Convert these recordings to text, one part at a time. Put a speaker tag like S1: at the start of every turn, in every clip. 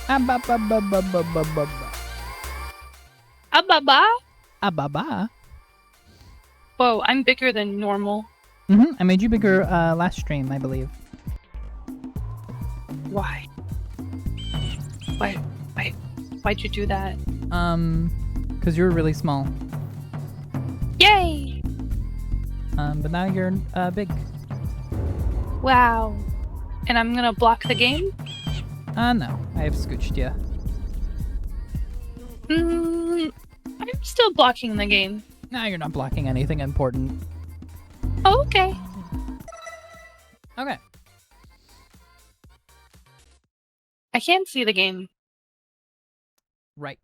S1: Ababa.
S2: Ababa?
S1: Ababa.
S2: Whoa, I'm bigger than normal.
S1: I made you bigger last stream, I believe.
S2: Why? Why'd you do that?
S1: Because you were really small.
S2: Yay!
S1: But now you're big.
S2: Wow. And I'm gonna block the game?
S1: No. I have scooched you.
S2: I'm still blocking the game.
S1: No, you're not blocking anything important.
S2: Oh, okay.
S1: Okay.
S2: I can't see the game.
S1: Right.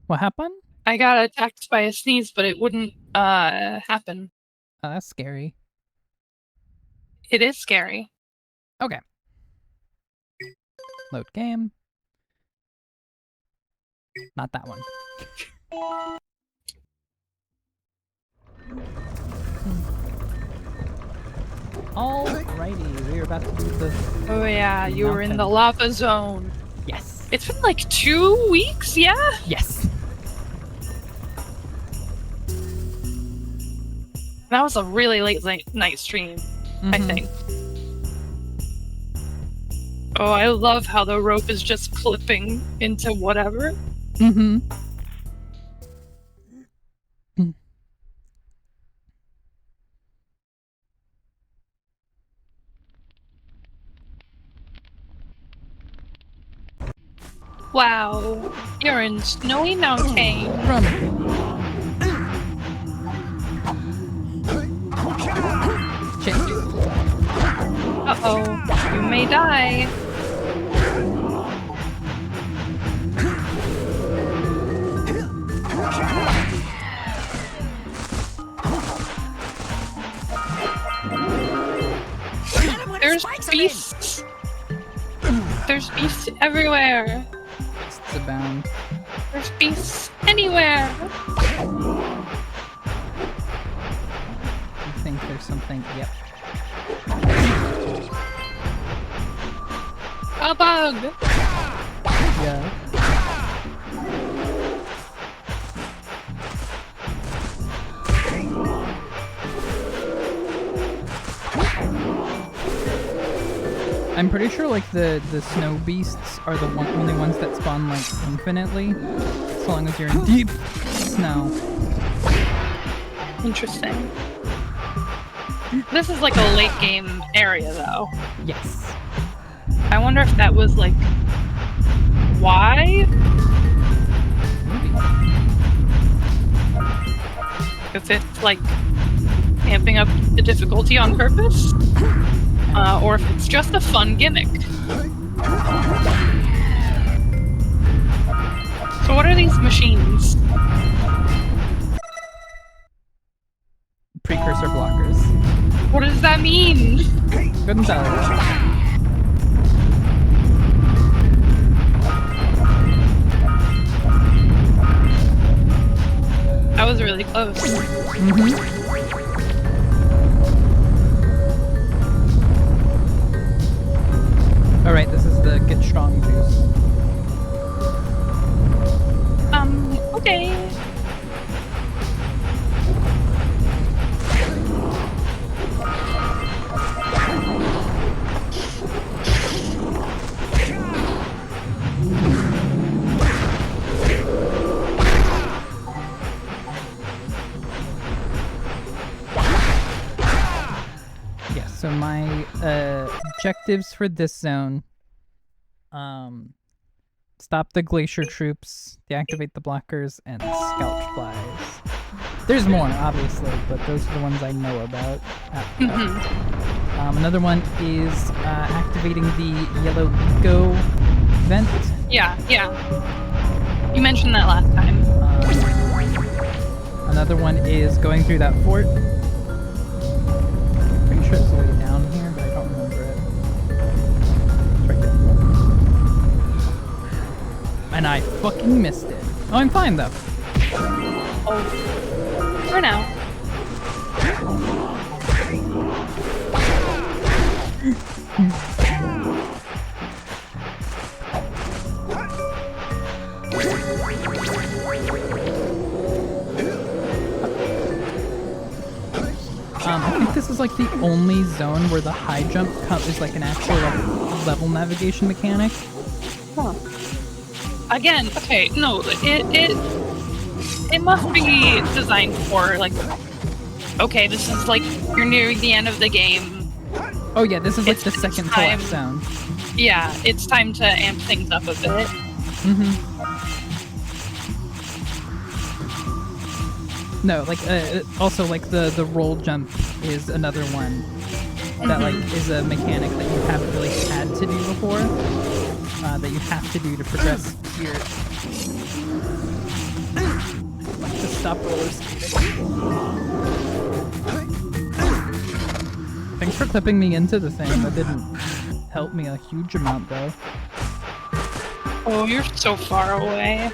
S1: What happened?
S2: I got attacked by a sneeze, but it wouldn't happen.
S1: Oh, that's scary.
S2: It is scary.
S1: Okay. Load game. Not that one. Alrighty, we're about to do the...
S2: Oh yeah, you were in the lava zone.
S1: Yes.
S2: It's been like 2 weeks, yeah?
S1: Yes.
S2: That was a really late night stream, I think. Oh, I love how the rope is just clipping into whatever. Wow, you're in Snowy Mountain. Uh-oh, you may die. There's beasts. There's beasts everywhere.
S1: Beasts abound.
S2: There's beasts anywhere.
S1: I think there's something. Yep.
S2: A bug.
S1: Yeah. I'm pretty sure like the snow beasts are the only ones that spawn like infinitely, as long as you're in deep snow.
S2: Interesting. This is like a late game area though.
S1: Yes.
S2: I wonder if that was like why?
S1: Maybe.
S2: If it's like amping up the difficulty on purpose? Or if it's just a fun gimmick. So what are these machines?
S1: Precursor blockers.
S2: What does that mean?
S1: Couldn't tell you.
S2: That was really close.
S1: Alright, this is the Get Strong juice.
S2: Okay.
S1: So my objectives for this zone, stop the glacier troops, deactivate the blockers, and scout flies. There's more, obviously, but those are the ones I know about. Another one is activating the yellow eco vent.
S2: Yeah. You mentioned that last time.
S1: Another one is going through that fort. Pretty sure it's way down here, but I don't remember it. It's right there. And I fucking missed it. Oh, I'm fine though.
S2: Oh. For now.
S1: I think this is like the only zone where the high jump is like an actual like level navigation mechanic.
S2: Huh. Again, okay, no, it must be designed for like, okay, this is like you're nearing the end of the game.
S1: Oh yeah, this is like the
S2: It's
S1: second to
S2: time.
S1: last sound.
S2: Yeah, it's time to amp things up a bit.
S1: Mm-hmm. No, like also like the roll jump is another one that like is a mechanic that you haven't really had to do before. That you have to do to progress here. To stop roller skating. Thanks for clipping me into the thing. That didn't help me a huge amount though.
S2: Oh, you're so far away.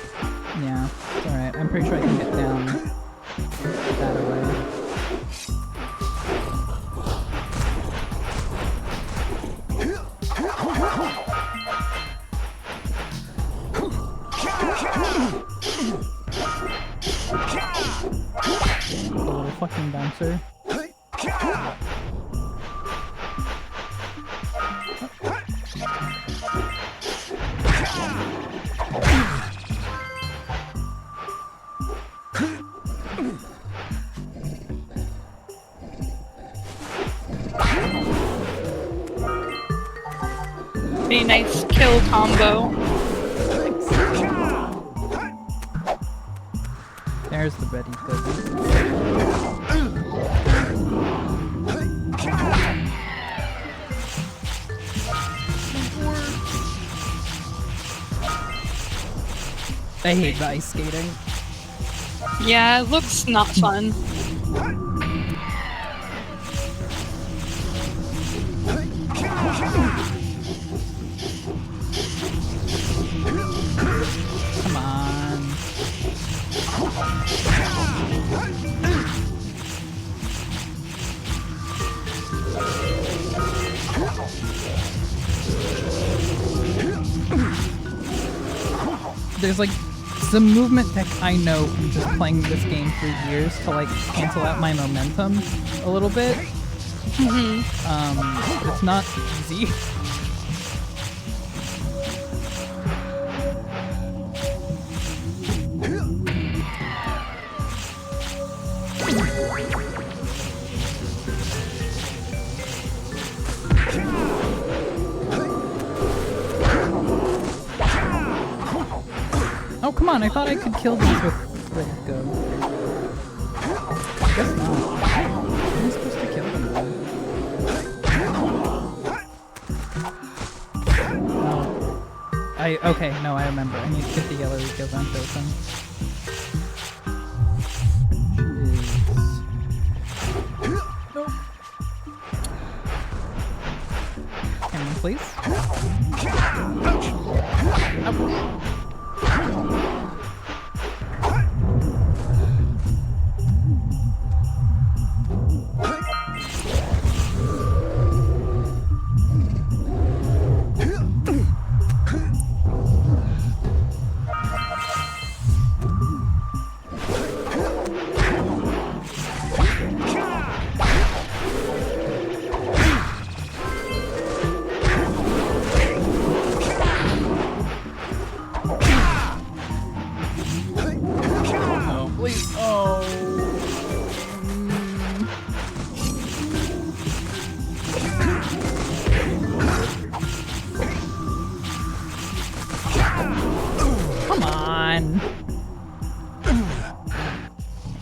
S1: Yeah, it's alright. I'm pretty sure I can get down that way. The little fucking bouncer.
S2: Be a nice kill combo.
S1: There's the Betty cookie. I hate the ice skating.
S2: Yeah, it looks not fun.
S1: Come on. There's like some movement tech I know from just playing this game for years to like cancel out my momentum a little bit. It's not easy. Oh, come on, I thought I could kill these with Red Go. I guess not. How am I supposed to kill them then? Oh. Okay, no, I remember. I need to get the yellow Rico vent open. Nope. Camera, please. Ouch.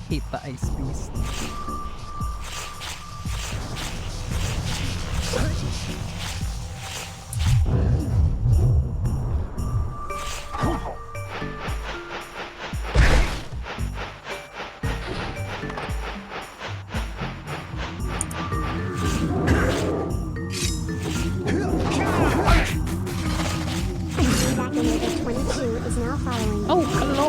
S1: Hate the ice beast. Oh, hello!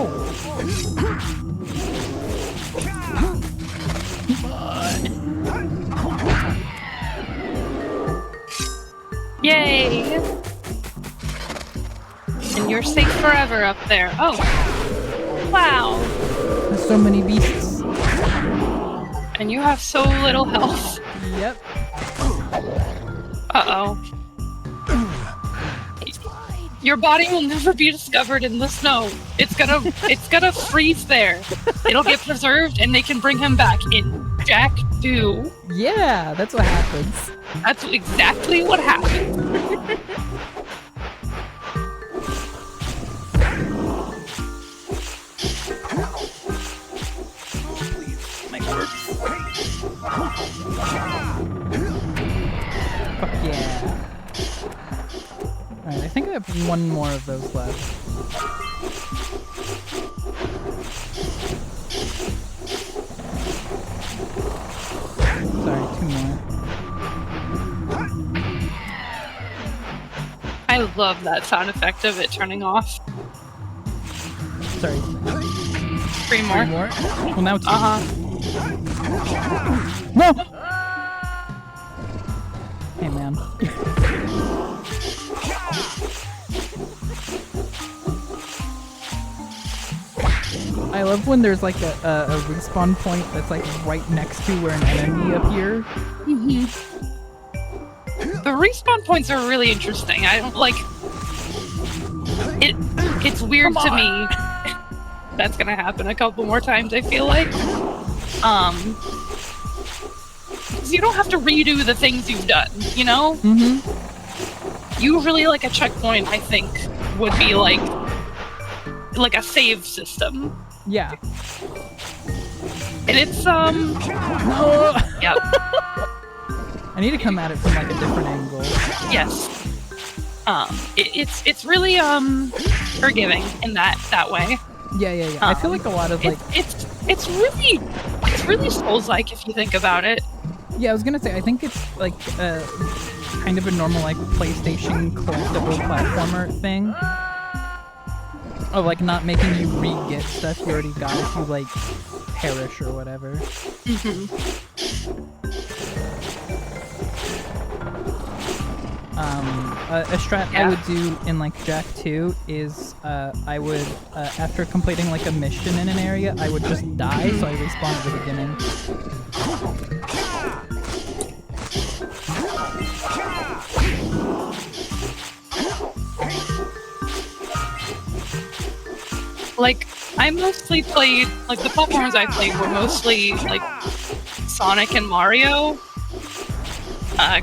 S2: Yay! And you're safe forever up there. Oh. Wow.
S1: There's so many beasts.
S2: And you have so little health.
S1: Yep.
S2: Uh-oh. Your body will never be discovered in the snow. It's gonna freeze there. It'll get preserved and they can bring him back in Jak 2.
S1: Yeah, that's what happens.
S2: That's exactly what happened. My lord.
S1: Fuck yeah. Alright, I think I have one more of those left. Sorry, 2 more.
S2: I love that sound effect of it turning off.
S1: Sorry.
S2: 3 more.
S1: 3 more? Well, now 2. No! Hey, man. I love when there's like a respawn point that's like right next to where an enemy appears.
S2: Mm-hmm. The respawn points are really interesting. I don't like it. It's weird to me. That's gonna happen a couple more times, I feel like. 'Cause you don't have to redo the things you've done, you know?
S1: Mm-hmm.
S2: Usually, like a checkpoint, I think, would be like a save system.
S1: Yeah.
S2: And it's
S1: No!
S2: Yep.
S1: I need to come at it from like a different angle.
S2: Yes. It's really forgiving in that way.
S1: Yeah. I feel like a lot of like
S2: it's really Souls-like if you think about it.
S1: yeah, I was gonna say I think it's like kind of a normal like PlayStation collectible platformer thing. Of like not making you re-get stuff you already got if you like perish or whatever.
S2: Mm-hmm.
S1: A strat I would do in like Jak 2 is I would after completing like a mission in an area, I would just die so I respawn at the beginning.
S2: Like I mostly played like the platformers I played were mostly like Sonic and Mario.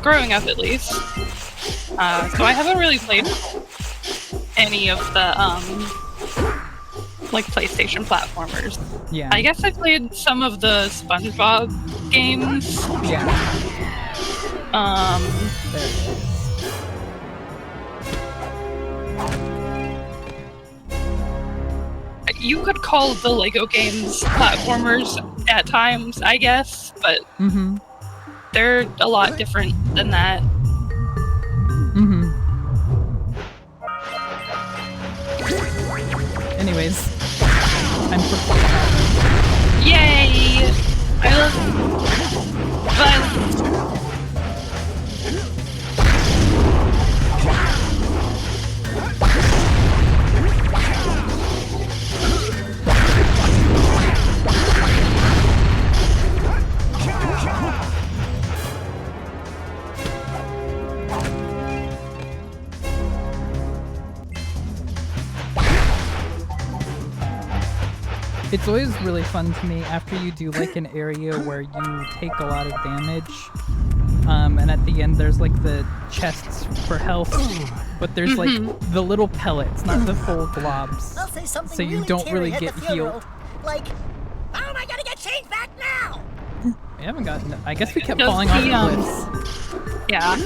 S2: Growing up at least. So I haven't really played any of the like PlayStation platformers.
S1: Yeah.
S2: I guess I played some of the SpongeBob games.
S1: Yeah. There it is.
S2: You could call the Lego games platformers at times, I guess, but they're a lot different than that.
S1: Anyways, time for
S2: Yay! I love violence.
S1: It's always really fun to me after you do like an area where you take a lot of damage, and at the end there's like the chests for health, but there's like the little pellets, not the full globs,
S3: I'll say something
S1: so you don't really get healed.
S3: Like, how am I gonna get changed back now?
S1: We haven't gotten. I guess we kept
S2: Does
S1: falling off
S2: the,
S1: the cliffs.
S2: Yeah.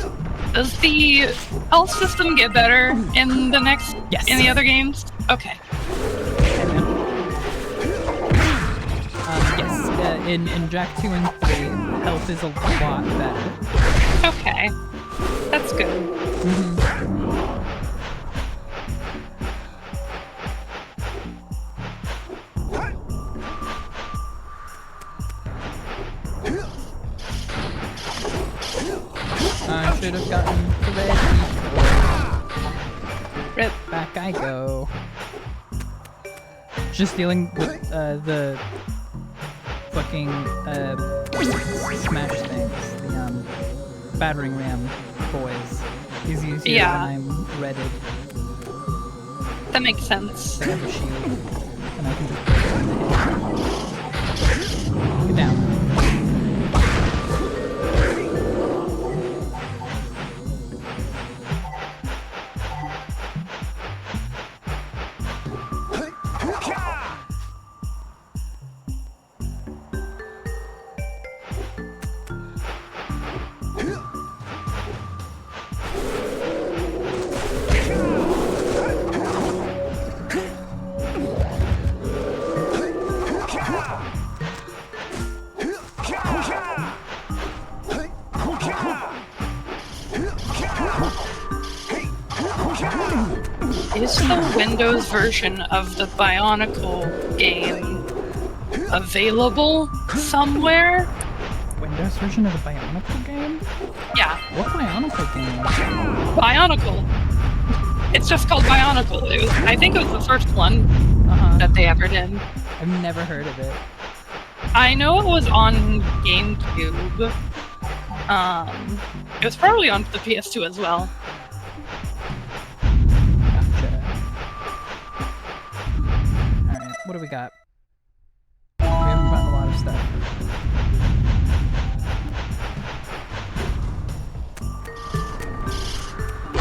S2: Does the health system get better in the next in the other games? Okay.
S1: Yes. In Jak 2 and 3, health is a lot better.
S2: Okay. That's good.
S1: I should have gotten the red
S2: Rip.
S1: Back I go. Just dealing with the fucking smash things, the battering ram boys. Is easier when I'm redded.
S2: That makes sense.
S1: They have a shield, and I can just put it in the head. Get down.
S2: Is the Windows version of the Bionicle game available somewhere?
S1: Windows version of the Bionicle game?
S2: Yeah.
S1: What Bionicle game?
S2: Bionicle. It's just called Bionicle. I think it was the first one that they ever did.
S1: I've never heard of it.
S2: I know it was on GameCube. It was probably on the PS2 as well.
S1: Alright, what do we got? We haven't found a lot of stuff.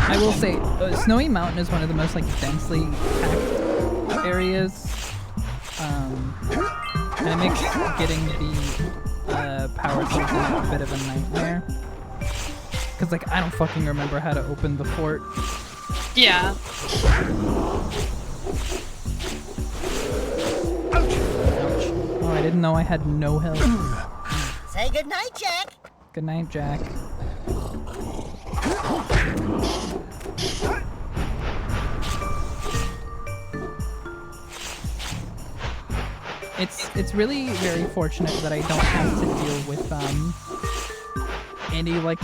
S1: I will say, Snowy Mountain is one of the most like densely packed areas. And it makes getting the power source a bit of a nightmare. Cause like I don't fucking remember how to open the fort.
S2: Yeah.
S1: Oh, I didn't know I had no health.
S3: Say goodnight, Jack.
S1: Good night, Jack. It's really very fortunate that I don't have to deal with any like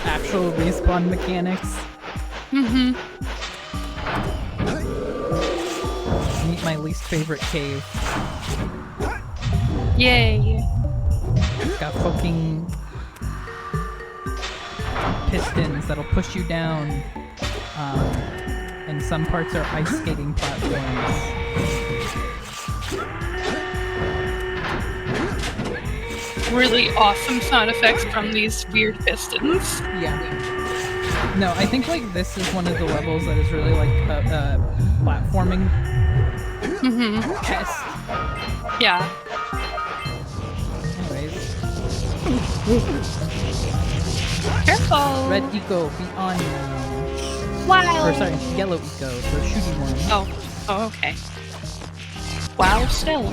S1: actual respawn mechanics.
S2: Mm-hmm.
S1: Meet my least favorite cave.
S2: Yay.
S1: Got fucking pistons that'll push you down. And some parts are ice skating platforms.
S2: Really awesome sound effects from these weird pistons.
S1: Yeah. No, I think like this is one of the levels that is really like a platforming test.
S2: Yeah.
S1: Anyways.
S2: Careful.
S1: Red Eco, be on now.
S2: Wow.
S1: Or sorry, Yellow Eco, the shooty one.
S2: Oh, okay. Wow, still.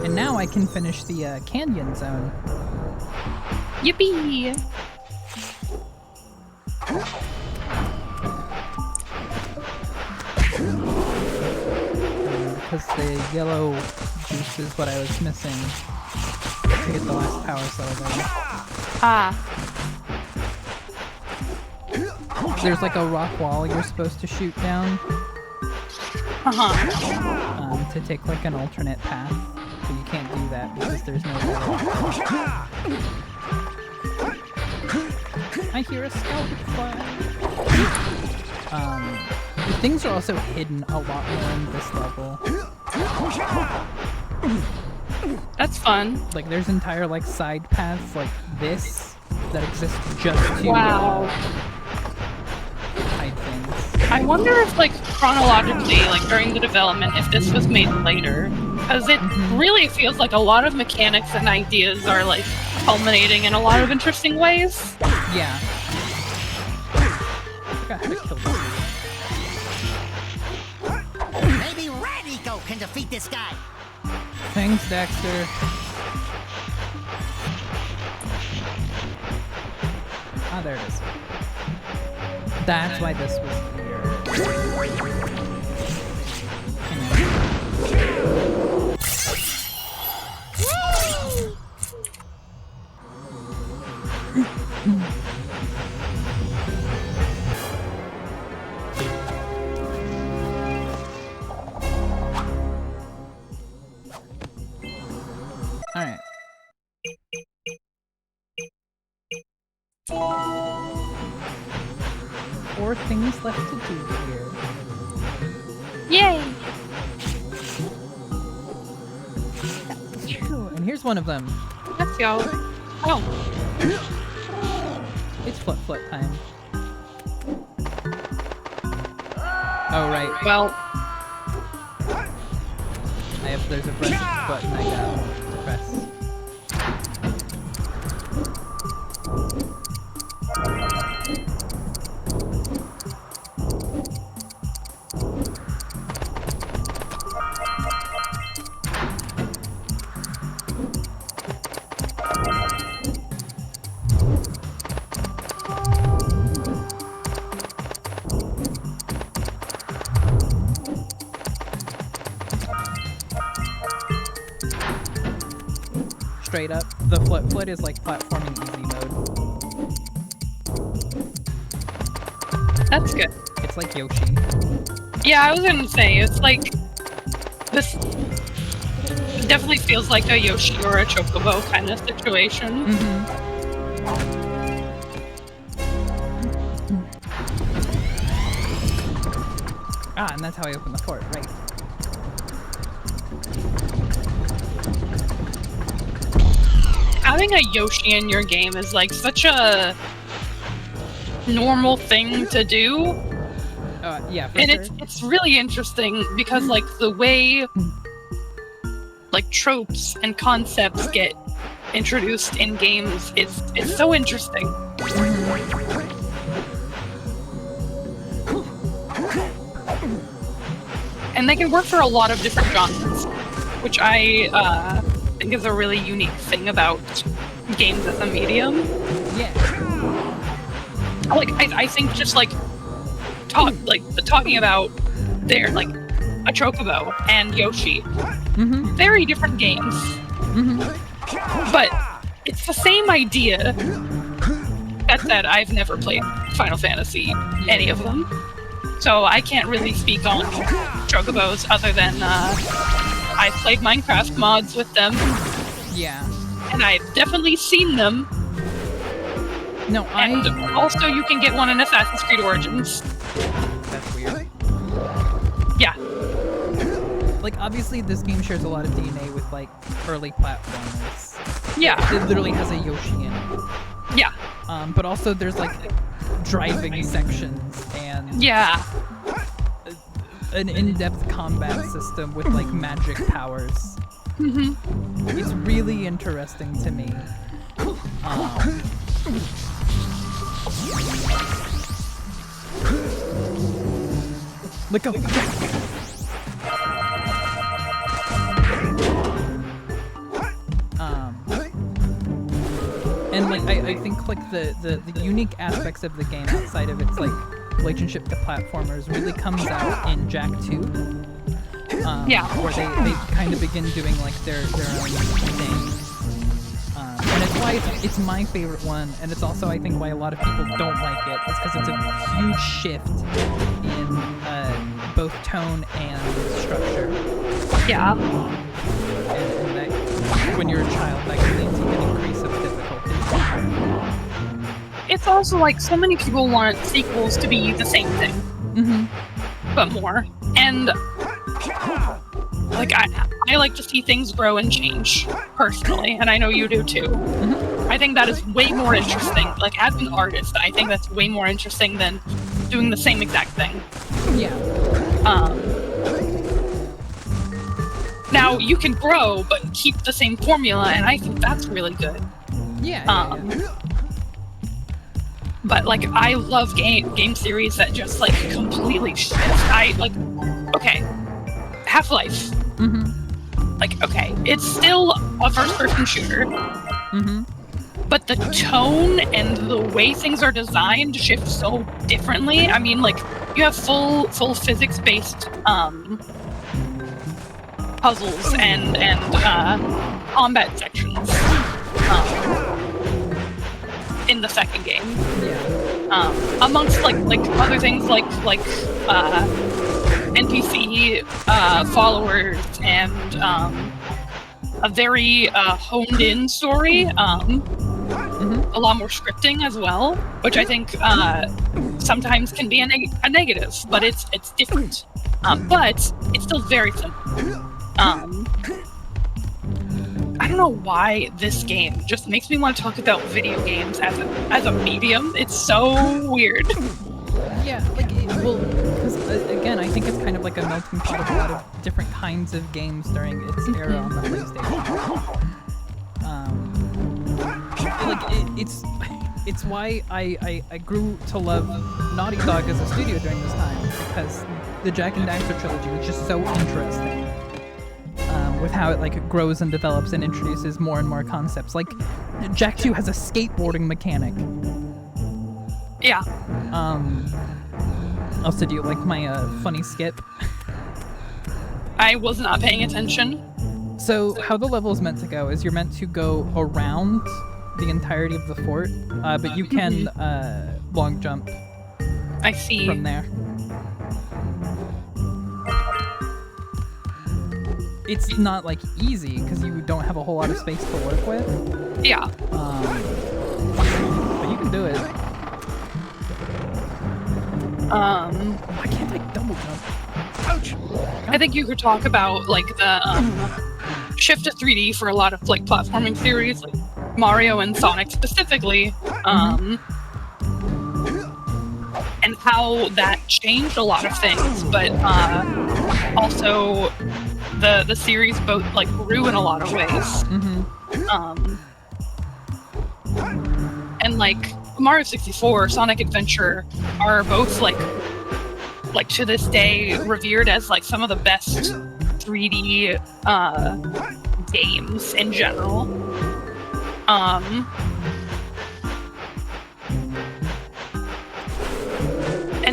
S2: And now I can finish the canyon zone. Yippee!
S1: Because the yellow juice is what I was missing to get the last power cell there.
S2: Ah.
S1: There's like a rock wall you're supposed to shoot down. To take like an alternate path. But you can't do that because there's no way. I hear a scout fly. Things are also hidden a lot more in this level.
S2: That's fun.
S1: Like there's entire like side paths like this that exist just to hide things.
S2: I wonder if like chronologically, like during the development, if this was made later. Because it really feels like a lot of mechanics and ideas are like culminating in a lot of interesting ways.
S1: Yeah. I forgot how to kill this.
S3: Maybe Red Eco can defeat this guy.
S1: Thanks, Daxter. Ah, there it is. That's why this was here. one of them.
S2: That's y'all. Oh.
S1: It's flip time. Oh, right.
S2: Well,
S1: There's a press button I gotta press. Straight up, the foot is like platforming easy mode.
S2: that's good.
S1: It's like Yoshi.
S2: Yeah, I was gonna say, it's like... This definitely feels like a Yoshi or a Chocobo kind of situation.
S1: Ah, and that's how I open the fort, right.
S2: Having a Yoshi in your game is like such a normal thing to do.
S1: Yeah, for
S2: And
S1: sure.
S2: it's really interesting because like the way like tropes and concepts get introduced in games, it's so interesting. And they can work for a lot of different genres, which I think is a really unique thing about games as a medium.
S1: Yeah.
S2: Like I think just like talking about their like a Chocobo and Yoshi, very different games, but it's the same idea. That said, I've never played Final Fantasy, any of them, so I can't really speak on Chocobos other than I've played Minecraft mods with them.
S1: Yeah.
S2: And I've definitely seen them.
S1: No,
S2: And also you can get one in Assassin's Creed Origins.
S1: That's weird.
S2: Yeah.
S1: Like, obviously, this game shares a lot of DNA with, like, early platformers.
S2: Yeah.
S1: It literally has a Yoshi in it.
S2: Yeah.
S1: But also there's, like, driving sections and
S2: Yeah.
S1: an in-depth combat system with, like, magic powers. It's really interesting to me. Let go. And like I think like the unique aspects of the game outside of its like relationship to platformers really comes out in Jak 2.
S2: Yeah.
S1: Where they kind of begin doing like their own thing. And it's why it's my favorite one, and it's also I think why a lot of people don't like it. It's because it's a huge shift in both tone and structure.
S2: Yeah.
S1: And that, when you're a child, that can lead to an increase of difficulty.
S2: It's also like so many people want sequels to be the same thing, but more. And like I like to see things grow and change personally, and I know you do too. I think that is way more interesting. Like as an artist, I think that's way more interesting than doing the same exact thing.
S1: Yeah.
S2: Now you can grow, but keep the same formula, and I think that's really good.
S1: Yeah.
S2: But like I love game series that just like completely shift. Okay, Half-Life. Like okay, it's still a first-person shooter. But the tone and the way things are designed shift so differently. I mean, like you have full physics-based puzzles and combat sections in the second game. Amongst like other things like NPC followers and a very honed-in story. A lot more scripting as well, which I think sometimes can be a negative, but it's different. But it's still very simple. I don't don't know why this game just makes me want to talk about video games as a medium. It's so weird.
S1: Yeah, like, because again, I think it's kind of like a melting pot of a lot of different kinds of games during its era on the PlayStation. It's why I grew to love Naughty Dog as a studio during this time, because the Jak and Daxter trilogy was just so interesting. With how it like grows and develops and introduces more and more concepts. Like, Jak 2 has a skateboarding mechanic.
S2: Yeah.
S1: Also, do you like my funny skip?
S2: I was not paying attention.
S1: So how the level is meant to go is you're meant to go around the entirety of the fort, but you can long jump
S2: I see.
S1: from there. It's not like easy because you don't have a whole lot of space to work with.
S2: Yeah.
S1: But you can do it. Why can't I double jump? Ouch!
S2: I think you could talk about like the shift to 3D for a lot of like platforming series, like Mario and Sonic specifically, and how that changed a lot of things, but also the series both like grew in a lot of ways. And like Mario 64, Sonic Adventure are both like to this day revered as like some of the best 3D games in general. And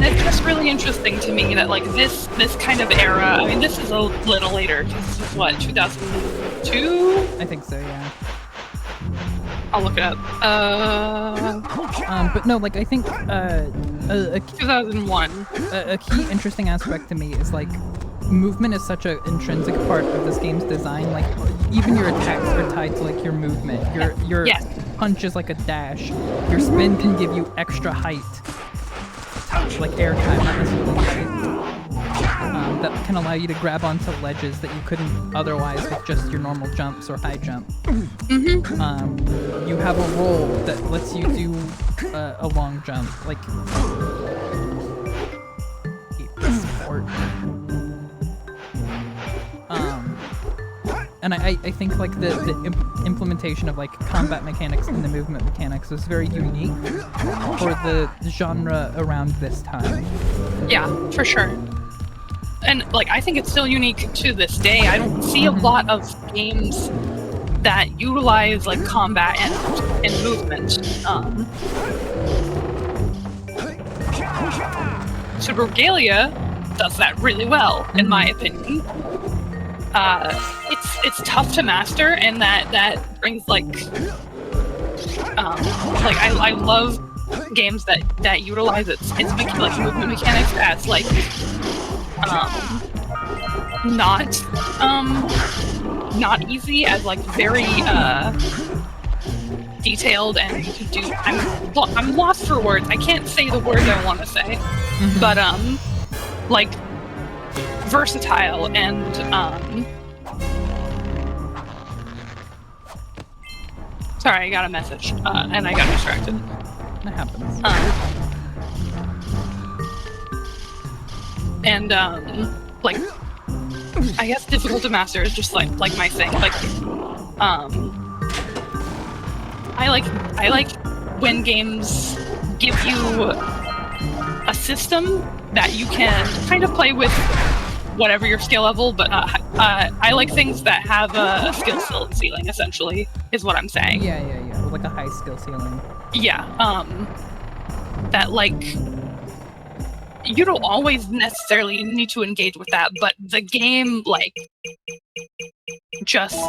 S2: it's just really interesting to me that like this kind of era, I mean this is a little later, this is what, 2002?
S1: I think so, yeah.
S2: I'll look it up.
S1: But no, like I think
S2: 2001.
S1: A key interesting aspect to me is like movement is such an intrinsic part of this game's design. Like even your attacks are tied to like your movement. Your
S2: Yes.
S1: punch is like a dash. Your spin can give you extra height, like air time, not necessarily height. That can allow you to grab onto ledges that you couldn't otherwise with just your normal jumps or high jump. You have a roll that lets you do a long jump, like support. And I think like the implementation of like combat mechanics and the movement mechanics was very unique for the genre around this time.
S2: Yeah, for sure. And like I think it's still unique to this day. I don't see a lot of games that utilize like combat and movement. Super Regalia does that really well, in my opinion. It's tough to master, and that brings like I love games that utilize its like movement mechanics as like not easy, as like very detailed, and you can do. I'm lost for words. I can't say the words I want to say, but like versatile and sorry, I got a message and I got distracted.
S1: That happens.
S2: And like I guess difficult to master is just like my thing. Like I like when games give you a system that you can kind of play with whatever your skill level, but I like things that have a skill ceiling, essentially, is what I'm saying.
S1: Yeah. Like a high skill ceiling.
S2: Yeah. That like you don't always necessarily need to engage with that, but the game like just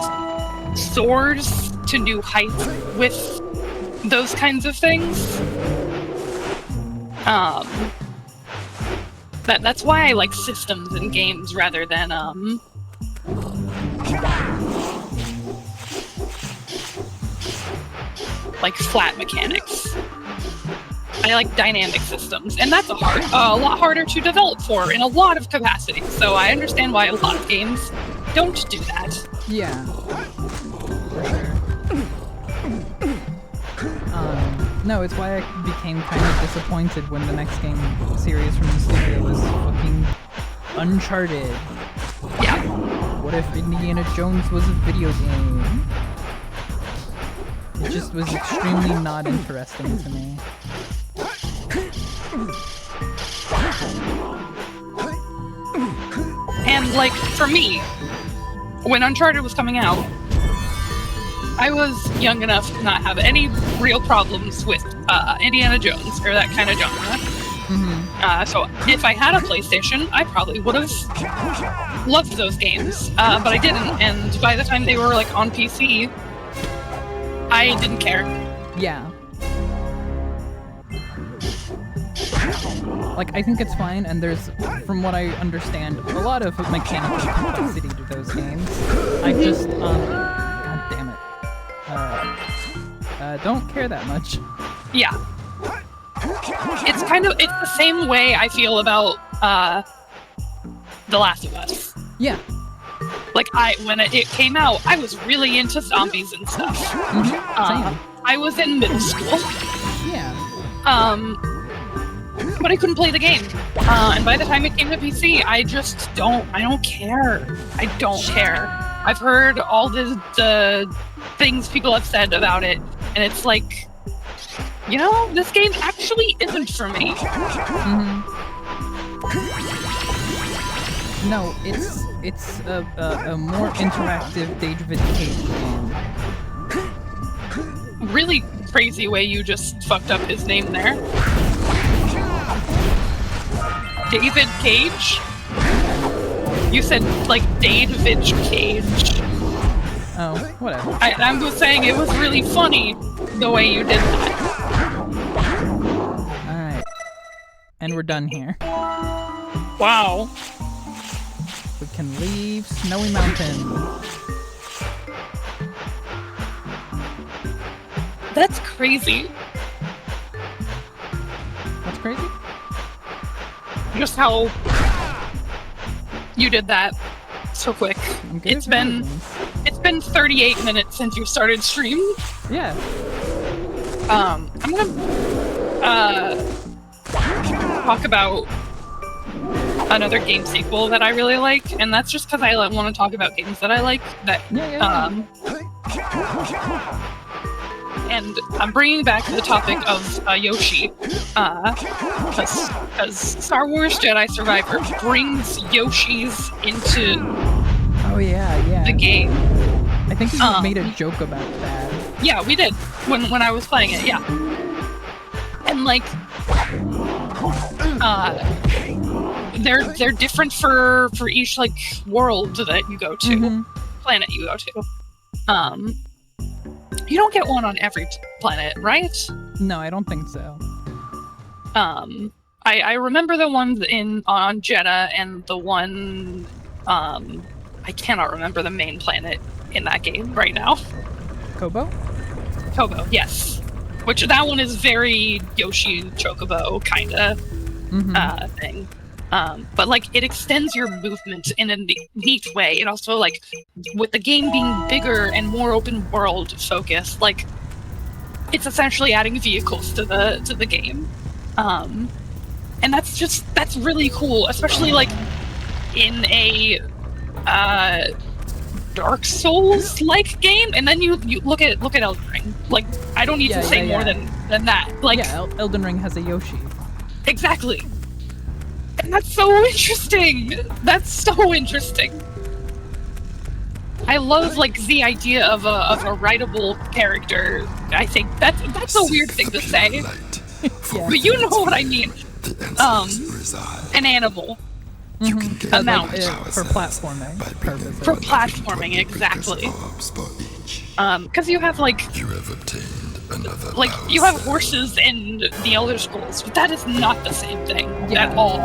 S2: soars to new heights with those kinds of things. That's why I like systems in games rather than like flat mechanics. I like dynamic systems, and that's a lot harder to develop for in a lot of capacities. So I understand why a lot of games don't do that.
S1: Yeah. for sure. No, it's why I became kind of disappointed when the next game series from the studio was fucking Uncharted.
S2: Yeah.
S1: What if Indiana Jones was a video game? It just was extremely not interesting to me.
S2: And like for me, when Uncharted was coming out, I was young enough to not have any real problems with Indiana Jones or that kind of genre. So if I had a PlayStation, I probably would have loved those games, but I didn't. And by the time they were like on PC, I didn't care.
S1: Yeah. Like, I think it's fine, and there's, from what I understand, a lot of mechanical complexity to those games. I just, god damn it. Don't care that much.
S2: Yeah. It's the same way I feel about The Last of Us.
S1: Yeah.
S2: Like, when it came out, I was really into zombies and stuff.
S1: Same.
S2: I was in middle school.
S1: Yeah.
S2: But I couldn't play the game. And by the time it came to PC, I don't care. I don't care. I've heard all the things people have said about it, and it's like, you know, this game actually isn't for me.
S1: No, it's a more interactive David Cage game.
S2: Really crazy way you just fucked up his name there. David Cage? You said, like, David Cage.
S1: Oh, whatever.
S2: I was saying it was really funny the way you did that.
S1: Alright. And we're done here.
S2: Wow.
S1: We can leave Snowy Mountain.
S2: That's crazy.
S1: What's crazy?
S2: Just how you did that so quick.
S1: I'm good
S2: It's
S1: at
S2: been
S1: things.
S2: it's been 38 minutes since you started stream.
S1: Yeah.
S2: I'm gonna talk about another game sequel that I really like, and that's just because I want to talk about games that I like. And I'm bringing back the topic of Yoshi, because Star Wars Jedi Survivor brings Yoshis into
S1: yeah.
S2: the game.
S1: I think you made a joke about that.
S2: Yeah, we did when I was playing it. Yeah, and like, they're different for each like world that you go to, planet you go to. You don't get one on every planet, right?
S1: No, I don't think so.
S2: I remember the ones on Jeddah and the one, I cannot remember the main planet in that game right now.
S1: Kobo?
S2: Kobo, yes. Which that one is very Yoshi Chocobo kind of thing. But like it extends your movement in a neat way. It also like with the game being bigger and more open world focused, like it's essentially adding vehicles to the game. And that's really cool, especially like in a Dark Souls like game. And then you look at Elden Ring. Like I don't need to say more than that. Like
S1: Elden Ring has a Yoshi.
S2: Exactly. And that's so interesting. That's so interesting. I love like the idea of a writable character. I think that's a weird thing to say. But you know what I mean. An animal. A mount.
S1: For platforming purposes.
S2: For platforming, exactly. Because you have like you have horses in the Elder Scrolls, but that is not the same thing at all.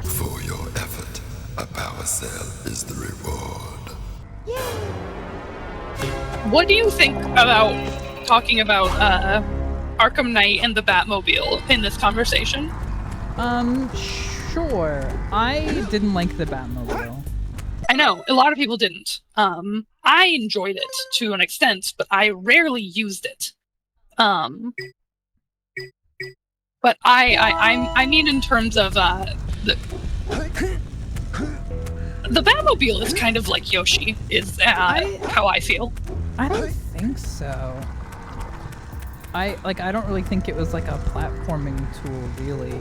S4: For your effort, a power cell is the reward.
S2: What do you think about talking about Arkham Knight and the Batmobile in this conversation?
S1: Sure. I didn't like the Batmobile.
S2: I know a lot of people didn't. I enjoyed it to an extent, but I rarely used it. But I mean in terms of the Batmobile is kind of like Yoshi is how I feel.
S1: I don't think so. I don't really think it was like a platforming tool, really.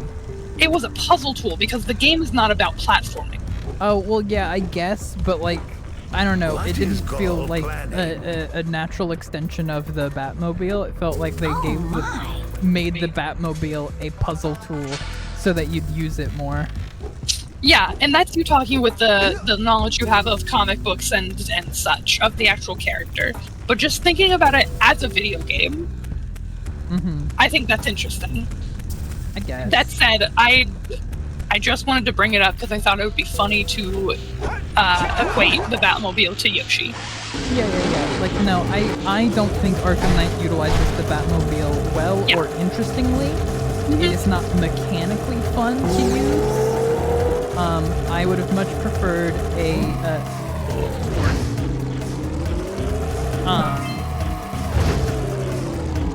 S2: It was a puzzle tool because the game is not about platforming.
S1: Oh, well, yeah, I guess, but like, I don't know, it didn't feel like a natural extension of the Batmobile. It felt like they made the Batmobile a puzzle tool so that you'd use it more.
S2: Yeah, and that's you talking with the knowledge you have of comic books and such, of the actual character. But just thinking about it as a video game, I think that's interesting.
S1: I guess.
S2: That said, I just wanted to bring it up because I thought it would be funny to equate the Batmobile to Yoshi.
S1: Yeah. Like, no, I don't think Arkham Knight utilizes the Batmobile well or interestingly. It is not mechanically fun to use. I would have much preferred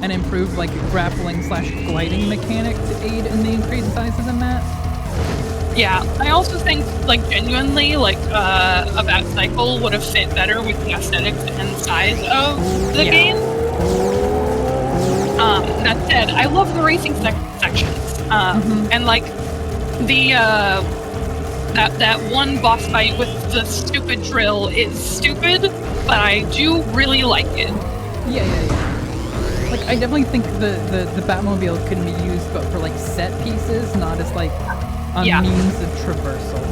S1: an improved like grappling / gliding mechanic to aid in the increased size of the map.
S2: Yeah, I also think, like, genuinely, like, a Bat-Cycle would have fit better with the aesthetics and size of the game. That said, I love the racing sections. And, like, the, that one boss fight with the stupid drill is stupid, but I do really like it.
S1: Yeah. Like, I definitely think the Batmobile could be used, but for, like, set pieces, not as, like, a means of traversal.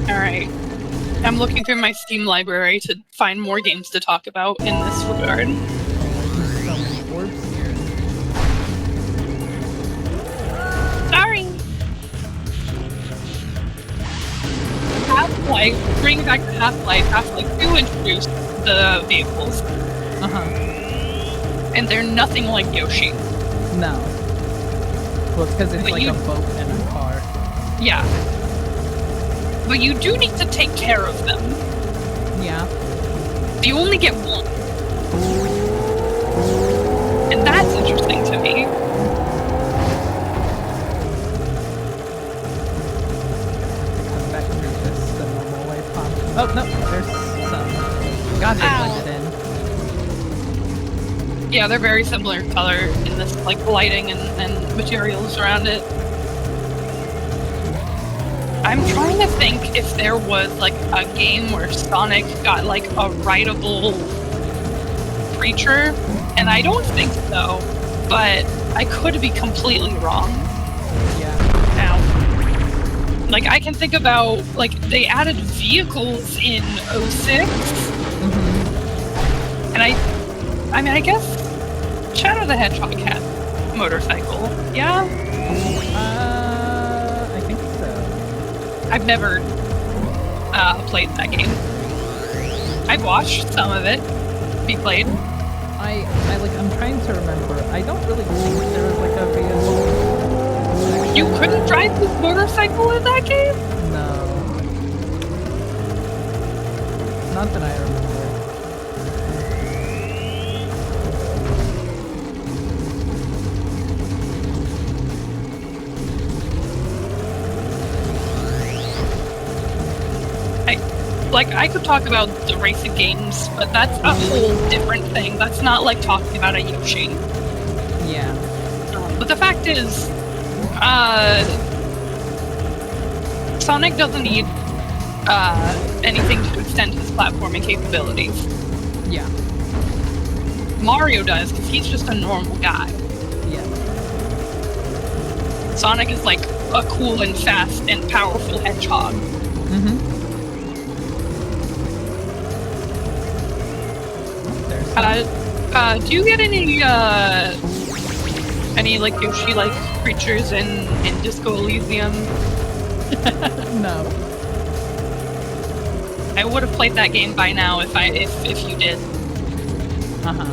S2: Alright. I'm looking through my Steam library to find more games to talk about in this regard.
S1: There's so many orbs here.
S2: Sorry! Half-Life, bringing back to Half-Life 2 introduced the vehicles. And they're nothing like Yoshi.
S1: No. Well, it's because it's
S2: But
S1: like a boat and a car.
S2: Yeah. But you do need to take care of them.
S1: Yeah.
S2: You only get one. And that's interesting to me.
S1: Come back through this the normal way, Pop. Oh, no, there's some. God, they blended in.
S2: Yeah, they're very similar color in this, like, lighting and materials around it. I'm trying to think if there was, like, a game where Sonic got, like, a rideable creature, and I don't think so, but I could be completely wrong.
S1: Yeah.
S2: Now, like, I can think about, like, they added vehicles in 06, and I mean, I guess Shadow the Hedgehog had a motorcycle, yeah?
S1: I think so.
S2: I've never played that game. I've watched some of it be played.
S1: I'm trying to remember. I don't really think there was like a vehicle.
S2: You couldn't drive this motorcycle in that game?
S1: No. Not that I remember.
S2: I could talk about the racing games, but that's a whole different thing. That's not like talking about a Yoshi.
S1: Yeah.
S2: But the fact is, Sonic doesn't need anything to extend his platforming capabilities.
S1: Yeah.
S2: Mario does, because he's just a normal guy.
S1: Yeah.
S2: Sonic is like a cool and fast and powerful hedgehog. Do you get any like Yoshi-like creatures in Disco Elysium?
S1: No.
S2: I would have played that game by now if you did.
S1: Uh-huh.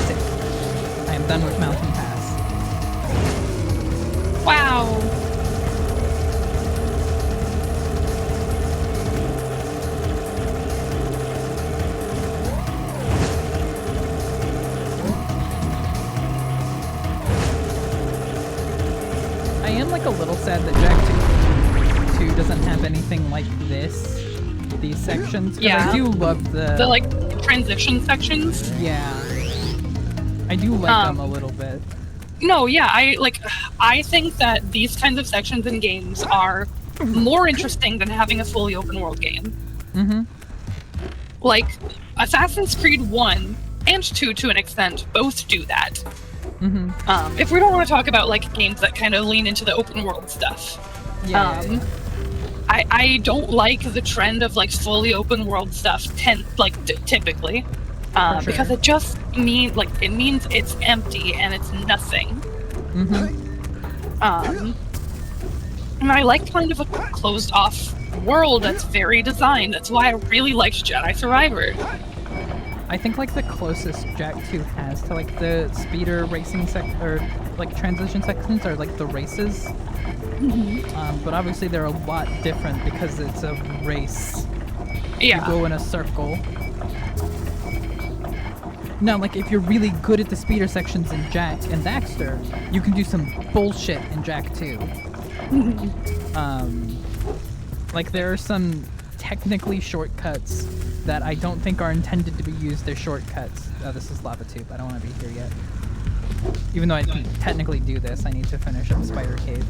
S1: Sick. I am done with Mountain Pass.
S2: Wow.
S1: I am like a little sad that Jack 2 doesn't have anything like this. These sections. 'Cause
S2: Yeah.
S1: I do love
S2: The like transition sections.
S1: Yeah. I do like them a little bit.
S2: No, yeah, I think that these kinds of sections in games are more interesting than having a fully open world game.
S1: Mm-hmm.
S2: Like Assassin's Creed 1 and 2 to an extent both do that.
S1: Mm-hmm.
S2: If we don't want to talk about like games that kind of lean into the open world stuff.
S1: Yeah.
S2: I don't like the trend of like fully open world stuff typically.
S1: For sure.
S2: Because it just means it's empty and it's nothing.
S1: Mm-hmm.
S2: And I like kind of a closed off world that's very designed. That's why I really liked Jedi Survivor.
S1: I think like the closest Jack 2 has to like the speeder racing or like transition sections are like the races. But obviously they're a lot different because it's a race.
S2: Yeah.
S1: You go in a circle. Now, like if you're really good at the speeder sections in Jack and Daxter, you can do some bullshit in Jack 2. Like there are some technically shortcuts that I don't think are intended to be used as shortcuts. Oh, this is Lava Tube. I don't want to be here yet. Even though I can technically do this, I need to finish up Spider Cave.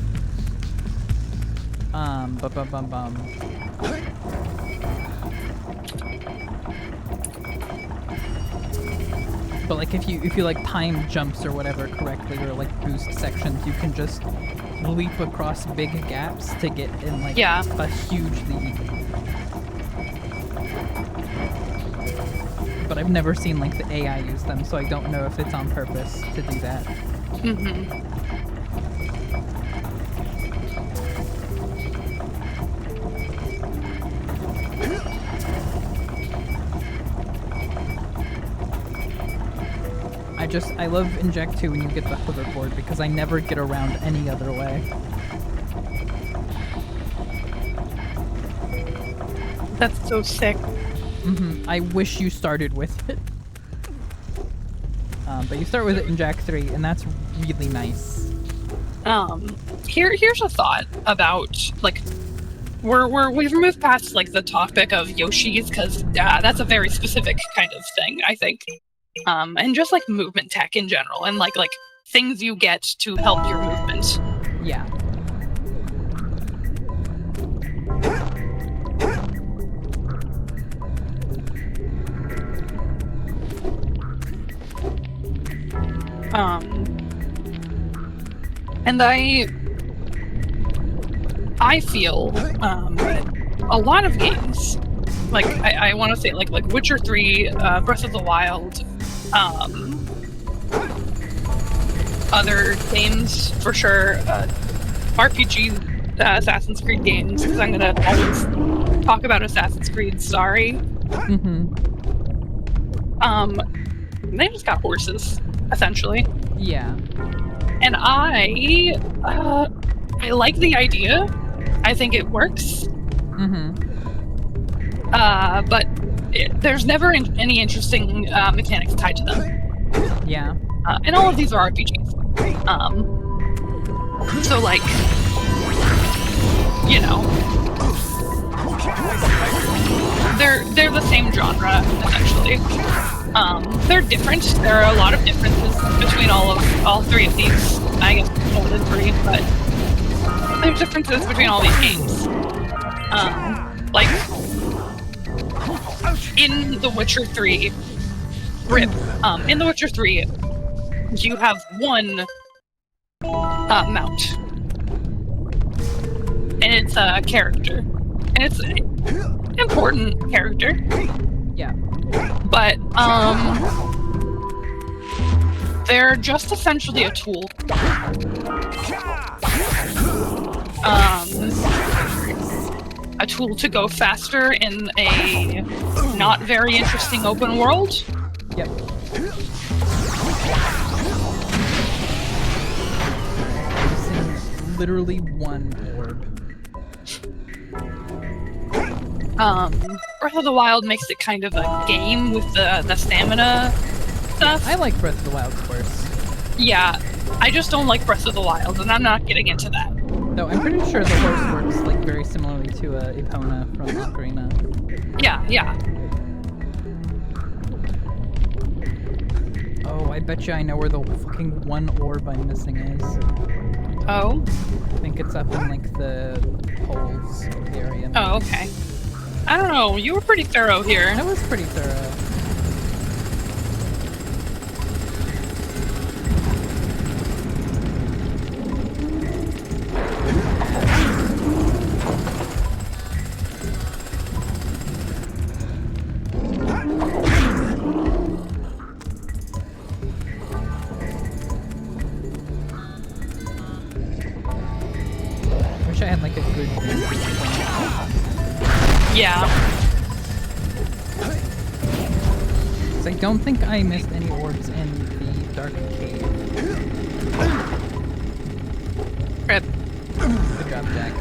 S1: But like if you like time jumps or whatever correctly, or like boost sections, you can just leap across big gaps to get in like a huge lead. But I've never seen like the AI use them, so I don't know if it's on purpose to do that.
S2: Mm-hmm.
S1: I love in Jack 2 when you get the hoverboard because I never get around any other way.
S2: That's so sick.
S1: I wish you started with it. But you start with it in Jack 3, and that's really nice.
S2: Here's a thought about like we've moved past like the topic of Yoshis because that's a very specific kind of thing, I think. And just like movement tech in general, and like things you get to help your movement.
S1: Yeah.
S2: And I feel a lot of games, like I want to say like Witcher 3, Breath of the Wild, other games for sure, RPG Assassin's Creed games, because I'm gonna always talk about Assassin's Creed. Sorry. They just got horses, essentially.
S1: Yeah.
S2: And I like the idea. I think it works. But there's never any interesting mechanics tied to them.
S1: Yeah.
S2: And all of these are RPGs. So like, you know, they're the same genre essentially. They're different. There are a lot of differences between all three of these. I guess more than three, but there's differences between all these games. Like in The Witcher 3, in The Witcher 3, you have one mount, and it's a character, and it's an important character.
S1: Yeah.
S2: But they're just essentially a tool. tool to go faster in a not very interesting open world.
S1: Yep. Missing literally one orb.
S2: Breath of the Wild makes it kind of a game with the stamina stuff.
S1: I like Breath of the Wild's worse.
S2: Yeah, I just don't like Breath of the Wild, and I'm not getting into that.
S1: Though I'm pretty sure the horse works like very similarly to Epona from Ocarina.
S2: Yeah.
S1: Oh, I bet you I know where the fucking one orb I'm missing is.
S2: Oh?
S1: I think it's up in like the holes area.
S2: Oh, okay. I don't know, you were pretty thorough here.
S1: That was pretty thorough. Wish I had like a good
S2: Yeah.
S1: I don't think I missed any orbs in the dark cave.
S2: Rip.
S1: Good job, Jack.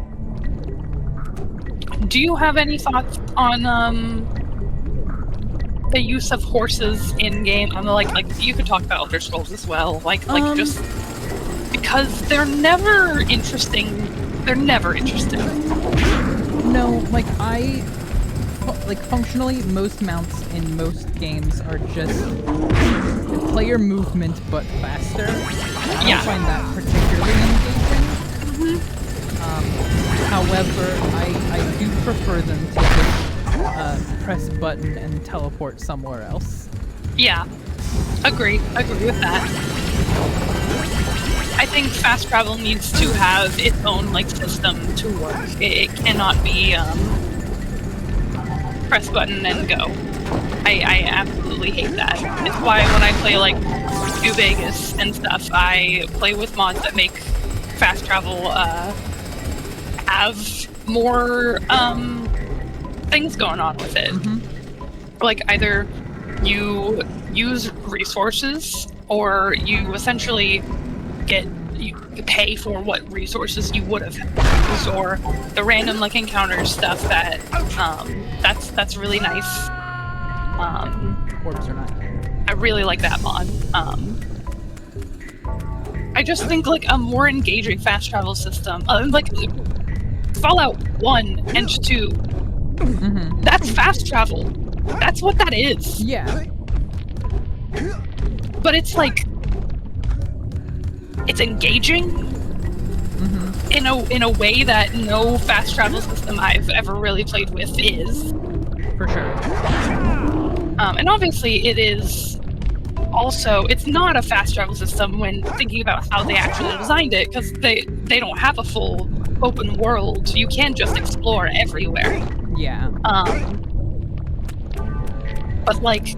S2: Do you have any thoughts on the use of horses in game? I'm like you could talk about Elder Scrolls as well. Like just because they're never interesting. They're never interesting.
S1: No, like functionally, most mounts in most games are just player movement but faster. I don't find that particularly engaging. However, I do prefer them to just press button and teleport somewhere else.
S2: Yeah, agree with that. I think fast travel needs to have its own like system to work. It cannot be press button and go. I absolutely hate that. It's why when I play like New Vegas and stuff, I play with mods that make fast travel have more things going on with it. Like either you use resources or you essentially you pay for what resources you would have used, or the random like encounter stuff that that's really nice.
S1: Orbs are not.
S2: I really like that mod. I just think like a more engaging fast travel system, like Fallout 1 and 2. That's fast travel. That's what that is.
S1: Yeah.
S2: But it's like it's engaging in a way that no fast travel system I've ever really played with is.
S1: For sure.
S2: And obviously it is also, it's not a fast travel system when thinking about how they actually designed it, because they don't have a full open world. You can't just explore everywhere.
S1: Yeah.
S2: But like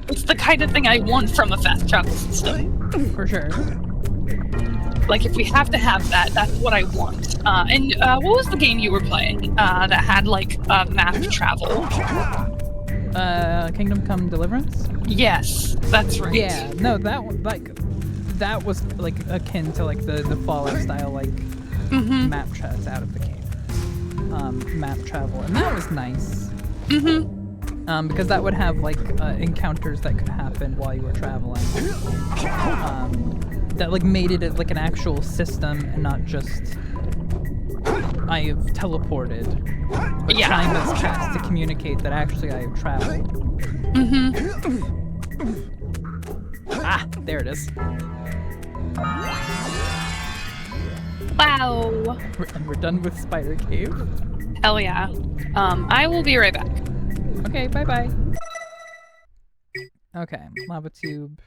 S2: it's the kind of thing I want from a fast travel system.
S1: For sure.
S2: Like, if we have to have that, that's what I want. And what was the game you were playing that had, like, map travel?
S1: Kingdom Come Deliverance?
S2: Yes, that's right.
S1: Yeah, no, that was, like, akin to, like, the Fallout style, like, map chats out of the cave. Map travel, and that was nice. Because that would have, like, encounters that could happen while you were traveling. That like made it like an actual system and not just I have teleported, but time has passed to communicate that actually I have traveled. Ah, there it is.
S2: Wow.
S1: And we're done with Spider Cave.
S2: Hell yeah. I will be right back.
S1: Okay, bye-bye. Okay, lava tube.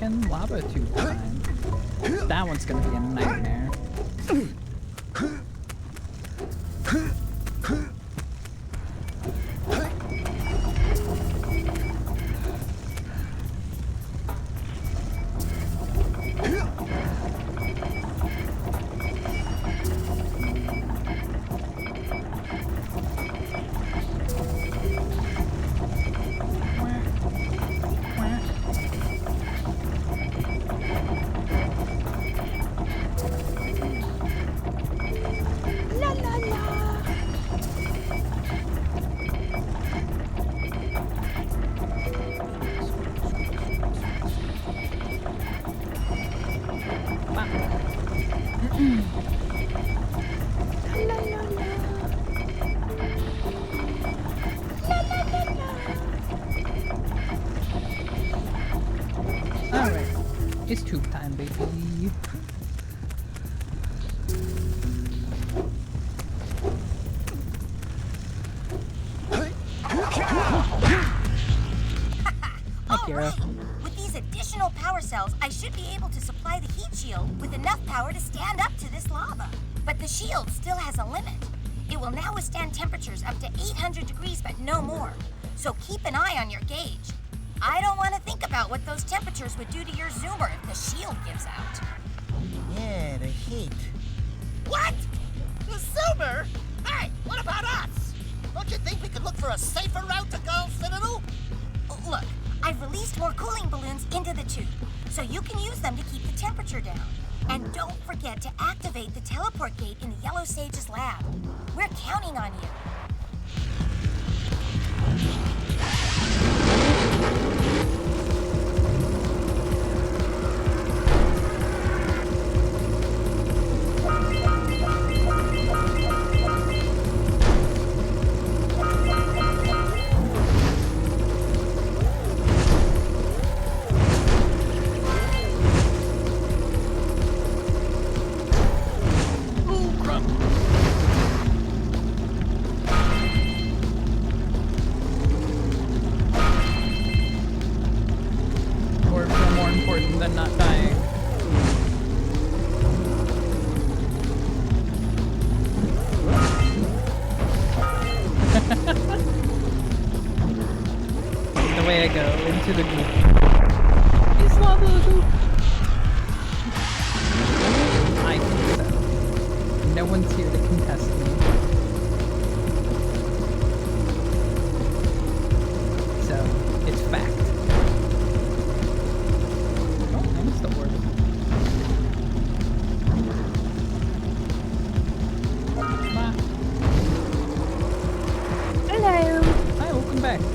S1: fucking lava tube time. That one's gonna be a nightmare. Alright, it's tube time, baby. Kira.
S3: Alright, with these additional power cells, I should be able to supply the heat shield with enough power to stand up to this lava. But the shield still has a limit. It will now withstand temperatures up to 800 degrees, but no more. So keep an eye on your gauge. I don't want to think about what those temperatures would do to your zoomer if the shield gives out.
S5: Yeah, the heat.
S3: What? The zoomer? Hey, what about us?
S5: Don't you think we could look for a safer route to Gull Citadel?
S3: Look, I've released more cooling balloons into the tube, so you can use them to keep the temperature down. And don't forget to activate the teleport gate in the Yellow Sage's lab. We're counting on you.
S1: Than not dying. The way I go, into the goop. Is lava a goop? I think so. No one's here to contest me. So, it's fact.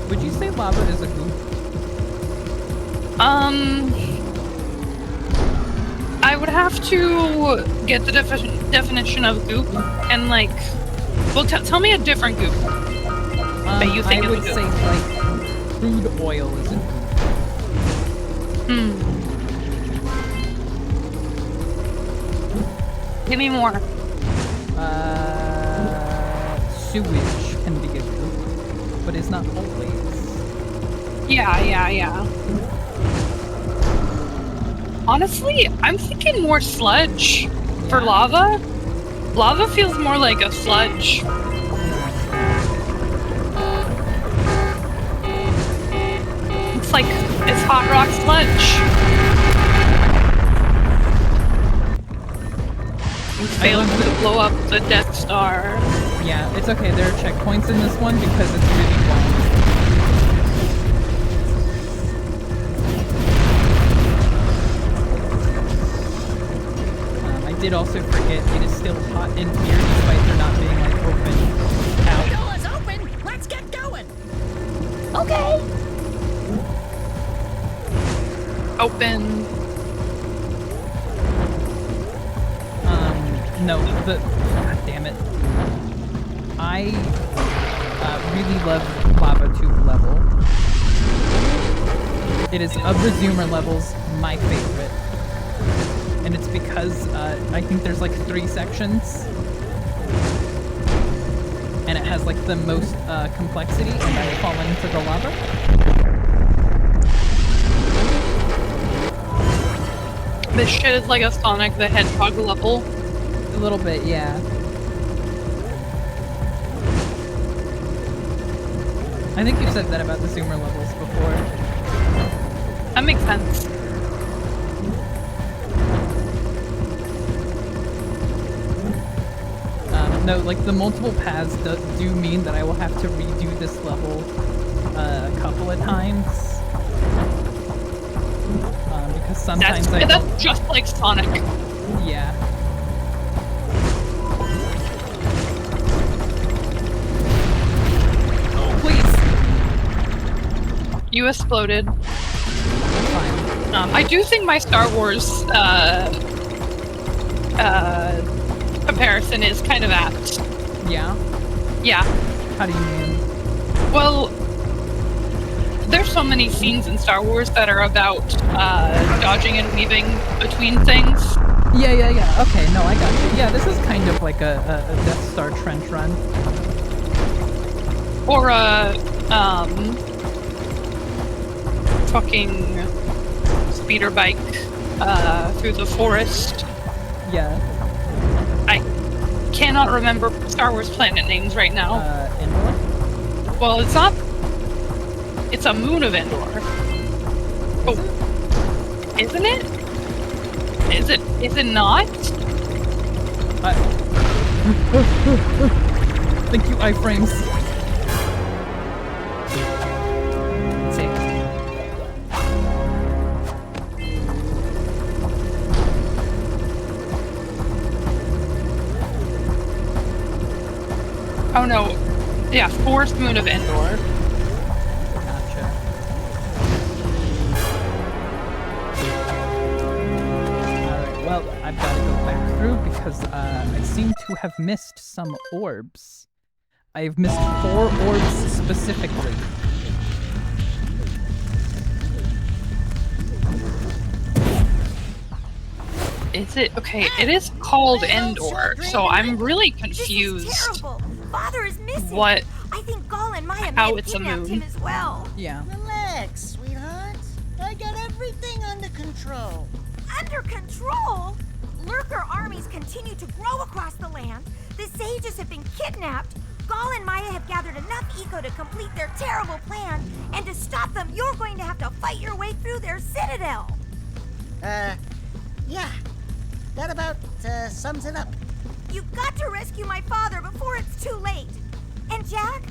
S1: Would you say lava is a goop?
S2: I would have to get the definition of goop and like, well, tell me a different goop that you think
S1: I
S2: is a
S1: would
S2: goop.
S1: say like crude oil is a goop.
S2: Give me more.
S1: Sewage can be a goop, but it's not always.
S2: Yeah. Honestly, I'm thinking more sludge for lava. Lava feels more like a sludge. It's hot rock sludge. You failed to blow up the Death Star.
S1: Yeah, it's okay. There are checkpoints in this one because it's really long. I did also forget it is still hot in here despite there not being like open out.
S3: The door's open. Let's get going. Okay.
S2: Open.
S1: No, God damn it. I really love Lava Tube level. It is, of the Zoomer levels, my favorite. And it's because I think there's like 3 sections. And it has like the most complexity, and I fall into the lava.
S2: This shit is like a Sonic the Hedgehog level.
S1: A little bit, yeah. I think you said that about the Zoomer levels before.
S2: That makes sense.
S1: No, like the multiple paths do mean that I will have to redo this level a couple of times. Because sometimes
S2: that's just like Sonic.
S1: Yeah. Oh, please!
S2: You exploded.
S1: Fine.
S2: I do think my Star Wars comparison is kind of apt.
S1: Yeah?
S2: Yeah.
S1: How do you mean?
S2: Well, there's so many scenes in Star Wars that are about dodging and weaving between things.
S1: Yeah. Okay, no, I got you. Yeah, this is kind of like a Death Star trench run.
S2: Or a, fucking speeder bike, through the forest.
S1: Yeah.
S2: I cannot remember Star Wars planet names right now.
S1: Endor?
S2: Well, it's not... It's a moon of Endor. Oh. Isn't it? Is it not?
S1: Thank you, iframes. Sick.
S2: Oh no. Yeah, fourth moon of Endor.
S1: Gotcha. Alright, well, I've got to go back through because I seem to have missed some orbs. I've missed 4 orbs specifically.
S2: Is it? Okay, it is called Endor, so I'm really confused.
S3: This is terrible. Father is missing.
S2: What?
S3: I think Gall and Maya
S2: How
S3: may have
S2: it's a
S3: kidnapped
S2: moon.
S3: him as well.
S1: Yeah.
S5: Relax, sweetheart. I got everything under control.
S3: Under control? Lurker armies continue to grow across the land. The sages have been kidnapped. Gall and Maya have gathered enough eco to complete their terrible plan. And to stop them, you're going to have to fight your way through their citadel.
S5: Yeah. That about sums it up.
S3: You've got to rescue my father before it's too late. And Jack,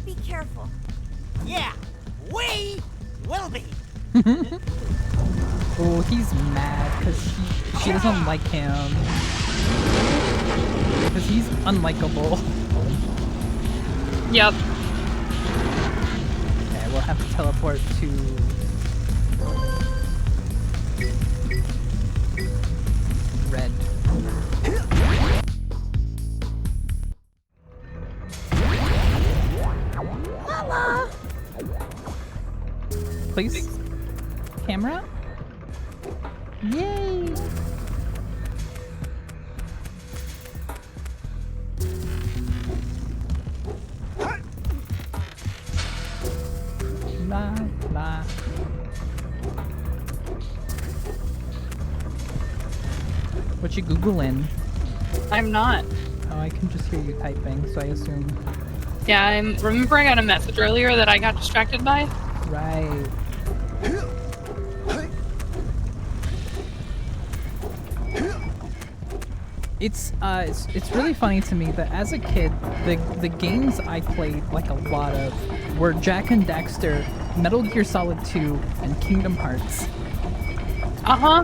S3: be careful.
S5: Yeah, we will be.
S1: Oh, he's mad because she doesn't like him. Because he's unlikable.
S2: Yep.
S1: Okay, we'll have to teleport to... Red.
S3: Mama!
S1: Please? Camera? Yay! La la. What you Googling?
S2: I'm not.
S1: Oh, I can just hear you typing, so I assume.
S2: Yeah, remember I got a message earlier that I got distracted by?
S1: Right. It's really funny to me that as a kid, the games I played like a lot of were Jak and Daxter, Metal Gear Solid 2, and Kingdom Hearts.
S2: Uh-huh.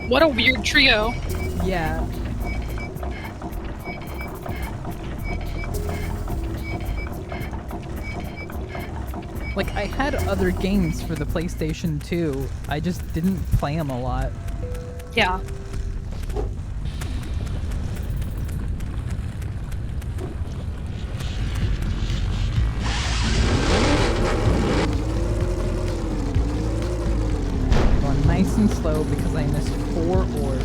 S2: What a weird trio.
S1: Yeah. Like, I had other games for the PlayStation 2, I just didn't play them a lot.
S2: Yeah.
S1: Going nice and slow because I missed 4 orbs.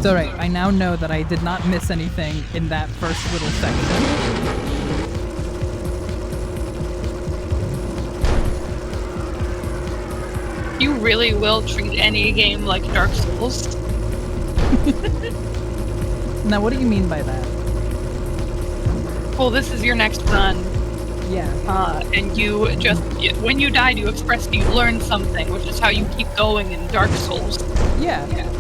S1: It's alright, I now know that I did not miss anything in that first little section.
S2: You really will treat any game like Dark Souls.
S1: Now, what do you mean by that?
S2: Well, this is your next run.
S1: Yeah.
S2: And you just, when you died, you expressed you learned something, which is how you keep going in Dark Souls.
S1: Yeah.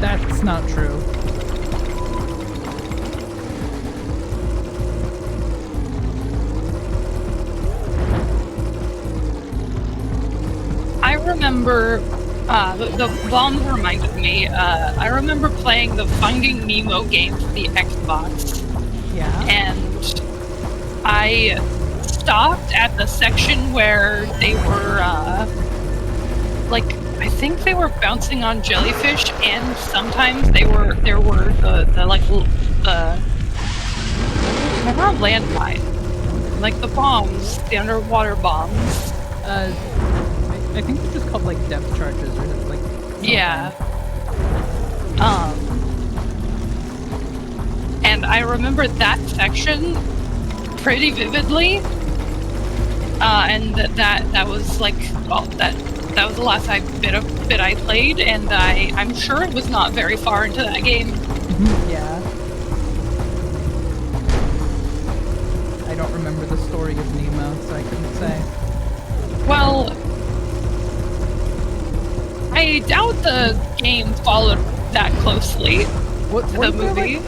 S1: That's not true.
S2: I remember, the bombs reminded me, I remember playing the Finding Nemo game for the Xbox.
S1: Yeah.
S2: And I stopped at the section where they were, I think they were bouncing on jellyfish, and sometimes there were they were a landmine, like the bombs, the underwater bombs.
S1: I think they're just called like depth charges or like. Something.
S2: Yeah. And I remember that section pretty vividly. And that was like, well, that was the last bit I played, and I'm sure it was not very far into that game.
S1: Yeah. I don't remember the story of Nemo, so I couldn't say.
S2: Well, I doubt the game followed that closely to the movie.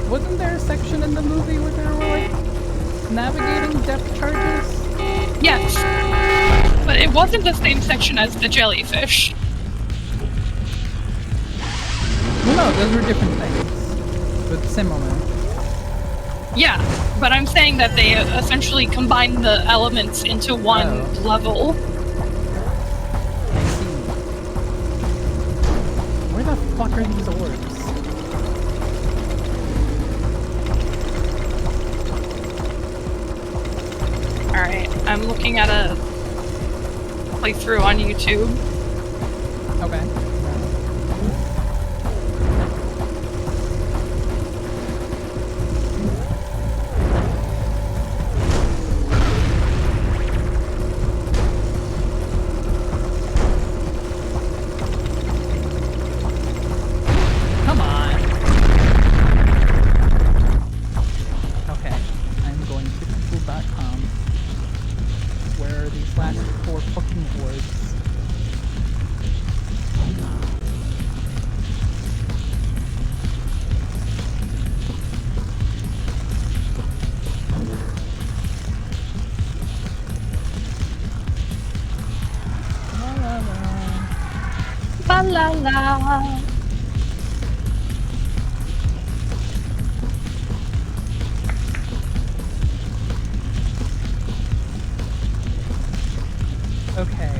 S1: Wasn't there a section in the movie where they were like navigating depth charges?
S2: Yes. But it wasn't the same section as the jellyfish.
S1: Well, no, those were different things, but similar.
S2: Yeah, but I'm saying that they essentially combined the elements into one level.
S1: I see. Where the fuck are these orbs?
S2: Alright, I'm looking at a playthrough on YouTube.
S1: Okay. Come on. Okay, I'm going to people.com. Where are these last 4 fucking orbs?
S2: la.
S1: Okay.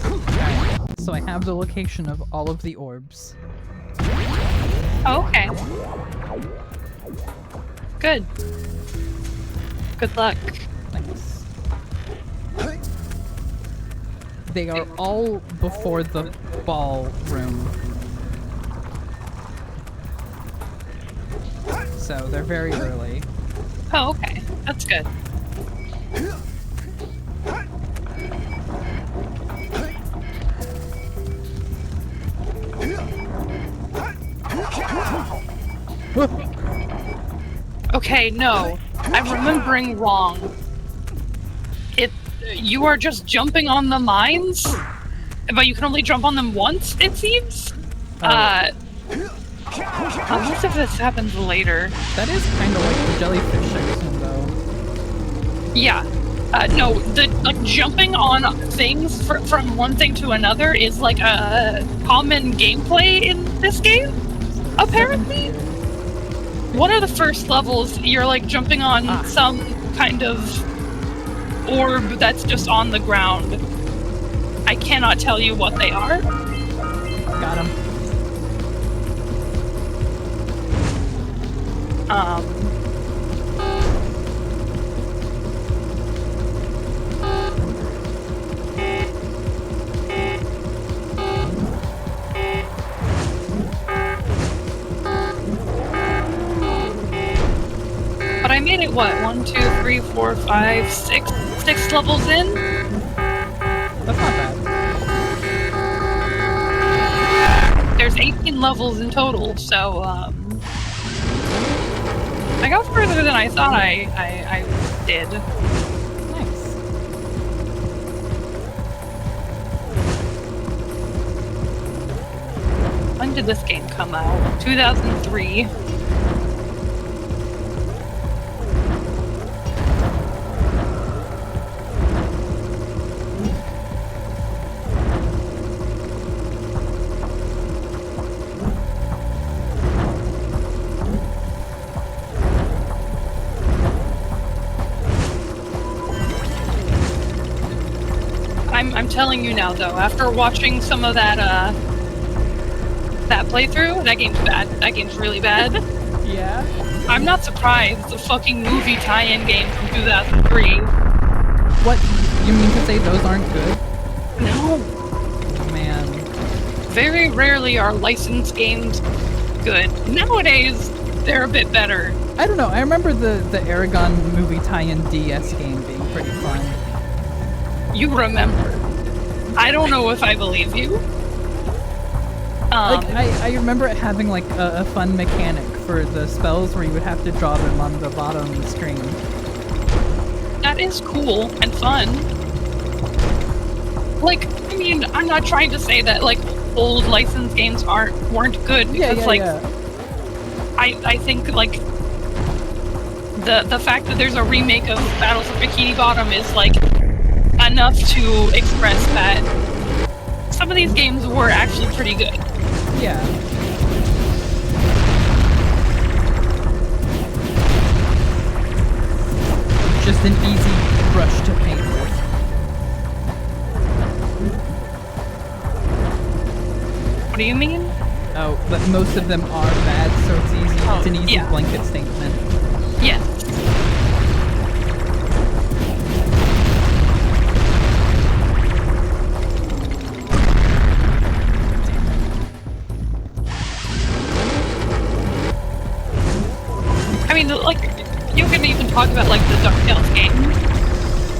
S1: Okay. So I have the location of all of the orbs.
S2: Oh, okay. Good. Good luck.
S1: Thanks. They are all before the ballroom. So they're very early.
S2: Oh, okay. That's good. Okay, no. I'm remembering wrong. You are just jumping on the mines, but you can only jump on them once, it seems? Unless if this happens later.
S1: That is kind of like the jellyfish section, though.
S2: Yeah. No, jumping on things from one thing to another is like a common gameplay in this game, apparently. One of the first levels, you're like jumping on some kind of orb that's just on the ground. I cannot tell you what they are.
S1: Got him.
S2: But I made it, what, 1, 2, 3, 4, 5, 6 levels in?
S1: That's not bad.
S2: There's 18 levels in total, so, I got further than I thought I did.
S1: Nice.
S2: When did this game come out? 2003. I'm telling you now, though, after watching some of that playthrough, that game's bad. That game's really bad.
S1: Yeah?
S2: I'm not surprised. The fucking movie tie-in game from 2003.
S1: What? You mean to say those aren't good?
S2: No.
S1: Man.
S2: Very rarely are licensed games good. Nowadays, they're a bit better.
S1: I don't know. I remember the Aragon movie tie-in DS game being pretty fun.
S2: You remember. I don't know if I believe you.
S1: Like, I remember it having, like, a fun mechanic for the spells where you would have to draw them on the bottom screen.
S2: That is cool and fun. Like, I mean, I'm not trying to say that, like, old licensed games weren't good, because, I think, like, the fact that there's a remake of Battles of Bikini Bottom is, like, enough to express that some of these games were actually pretty good.
S1: Yeah. Just an easy brush to paint with.
S2: What do you mean?
S1: Oh, but most of them are bad, so it's easy. It's an easy blanket statement.
S2: Yes. I mean, like, you can even talk about, like, the DuckTales game.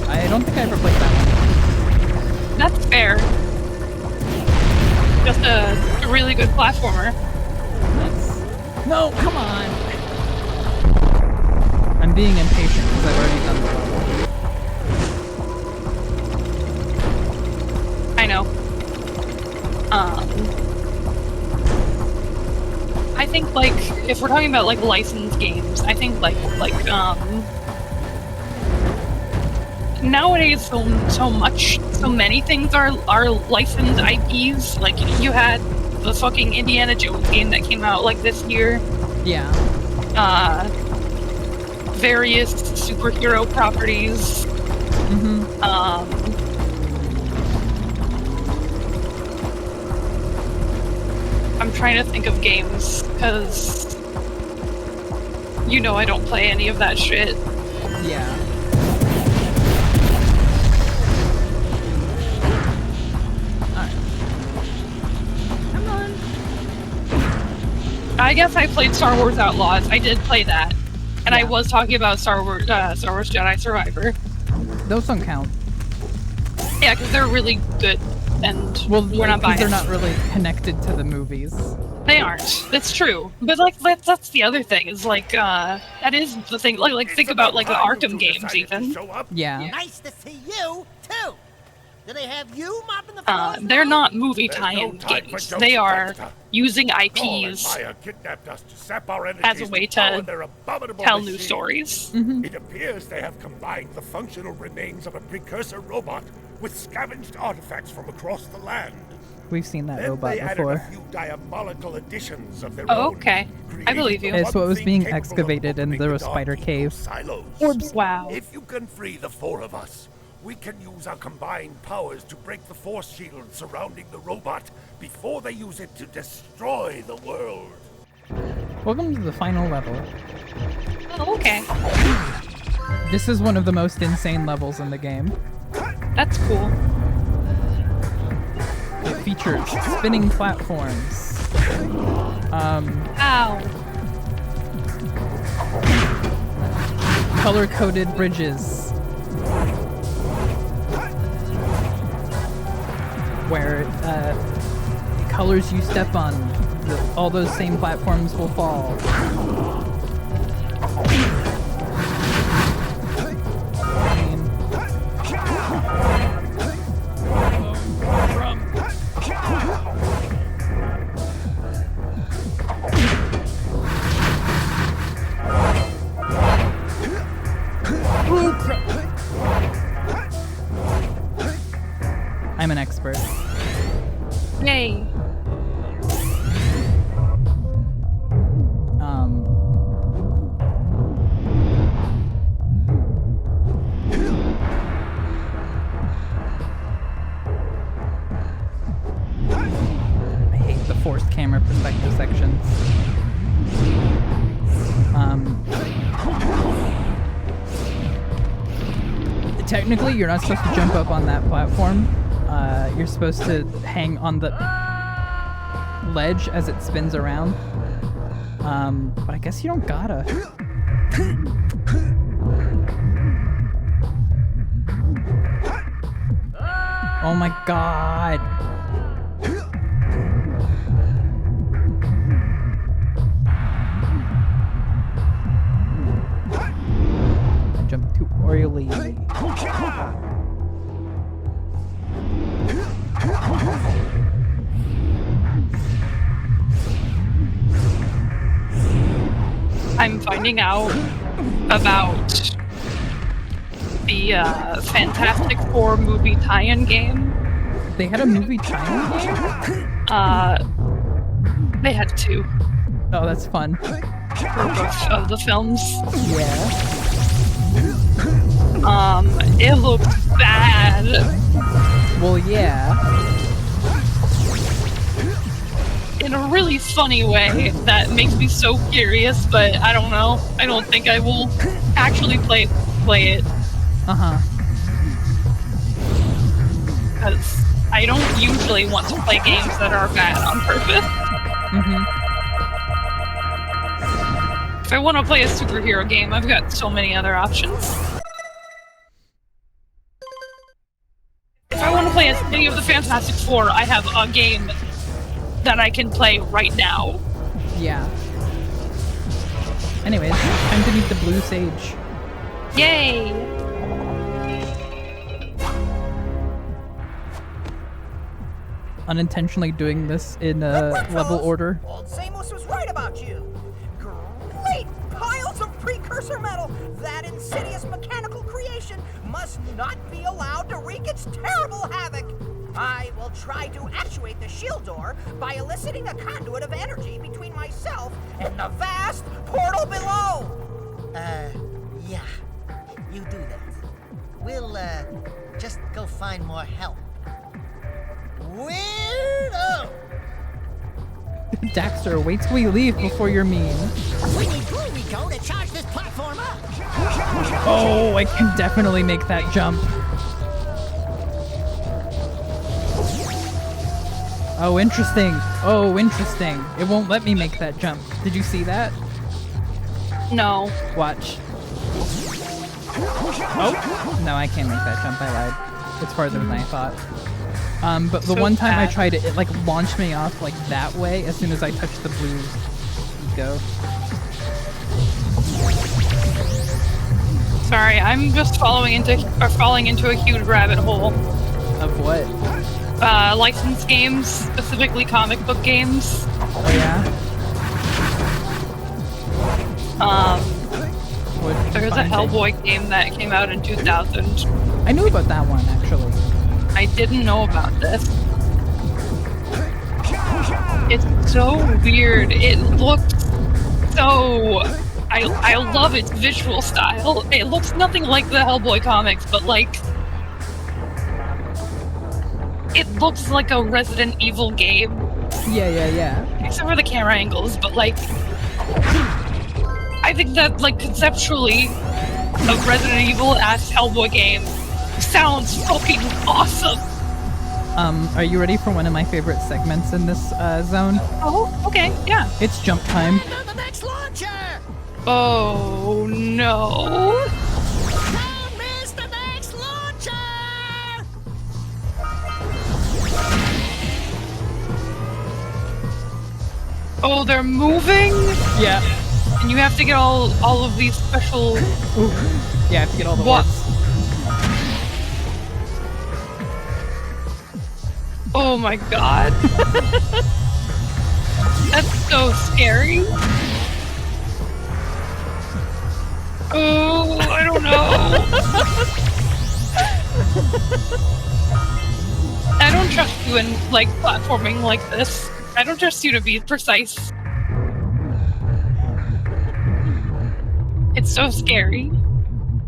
S1: I don't think I ever played that one.
S2: That's fair. Just a really good platformer.
S1: Nice. No, come on! I'm being impatient because I've already done the level.
S2: I know. I think like if we're talking about like licensed games, I think like nowadays so many things are licensed IPs. Like you had the fucking Indiana Jones game that came out like this year.
S1: Yeah.
S2: Various superhero properties. I'm trying to think of games because I don't play any of that shit.
S1: Yeah.
S2: I guess I played Star Wars Outlaws. I did play that. And I was talking about Star Wars Jedi Survivor.
S1: Those don't count.
S2: Yeah, because they're really good, and we're not biased.
S1: They're not really connected to the movies.
S2: They aren't. That's true. But like that's the other thing. Is like that is the thing. Like think about like the Arkham games even.
S1: Yeah.
S5: Nice to see you too. Do they have you mopping the floors?
S2: They're not movie tie-in games. They are using IPs as a way to tell new stories.
S6: It appears they have combined the functional remains of a precursor robot with scavenged artifacts from across the land.
S1: We've seen that
S6: Then
S1: robot
S6: they added
S1: before.
S6: a few diabolical additions of their
S2: Oh,
S6: own,
S2: okay. I believe you.
S1: It's what was being
S6: capable of
S1: excavated in
S6: opening
S1: the
S6: dark
S1: spider
S6: evil
S1: cave.
S6: silos.
S2: Orbs. Wow.
S6: If you can free the four of us, we can use our combined powers to break the force shield surrounding the robot before they use it to destroy the world.
S1: Welcome to the final level.
S2: Oh, okay.
S1: This is one of the most insane levels in the game.
S2: That's cool.
S1: It features spinning platforms.
S2: Ow.
S1: Color-coded bridges. Where the colors you step on, all those same platforms will fall. I'm an expert.
S2: Yay.
S1: I hate the forced camera perspective sections. Technically, you're not supposed to jump up on that platform. You're supposed to hang on the ledge as it spins around. But I guess you don't gotta. Oh my god. I jumped too early.
S2: I'm finding out about the Fantastic Four movie tie-in game.
S1: They had a movie tie-in game?
S2: They had two
S1: Oh, that's fun.
S2: for both of the films.
S1: Yeah.
S2: It looked bad.
S1: Well, yeah.
S2: In a really funny way that makes me so curious, but I don't know. I don't think I will actually play it.
S1: Uh-huh.
S2: Because I don't usually want to play games that are bad on purpose. If I want to play a superhero game, I've got so many other options. If I want to play any of the Fantastic Four, I have a game that I can play right now.
S1: Yeah. Anyways, time to meet the blue sage.
S2: Yay!
S1: unintentionally doing this in
S7: What,
S1: level
S7: fellas?
S1: order.
S7: Old Samos was right about you. Great piles of precursor metal. That insidious mechanical creation must not be allowed to wreak its terrible havoc. I will try to actuate the shield door by eliciting a conduit of energy between myself and the vast portal below.
S5: Yeah. You do that. We'll, just go find more help. Weirdo!
S1: Daxter, wait till we leave before you're mean.
S5: We need glue, Rico, to charge this platform up.
S1: Oh, I can definitely make that jump. Oh, interesting. Oh, interesting. It won't let me make that jump. Did you see that?
S2: No.
S1: Watch. Oh, no, I can't make that jump. I lied. It's farther than I thought. But the
S2: So
S1: one time I
S2: bad.
S1: tried it, it like launched me off like that way as soon as I touched the blue go.
S2: Sorry, I'm just falling into a huge rabbit hole.
S1: Of what?
S2: Licensed games, specifically comic book games.
S1: Oh yeah? What did you
S2: There's a
S1: find it?
S2: Hellboy game that came out in 2000.
S1: I knew about that one actually.
S2: I didn't know about this. It's so weird. It looks so... I love its visual style. It looks nothing like the Hellboy comics, but like... It looks like a Resident Evil game.
S1: Yeah.
S2: Except for the camera angles, but like... I think that, like, conceptually, a Resident Evil-ass Hellboy game sounds fucking awesome!
S1: Are you ready for one of my favorite segments in this zone?
S2: Oh, okay, yeah.
S1: It's jump time.
S5: The next launcher!
S2: Oh, no.
S5: Don't miss the next launcher!
S2: Oh, they're moving?
S1: Yeah.
S2: And you have to get all of these special...
S1: Ooh. Yeah, I have to get all the
S2: What?
S1: orbs.
S2: Oh my god. That's so scary. Oh, I don't know. I don't trust you in, like, platforming like this. I don't trust you to be precise. It's so scary.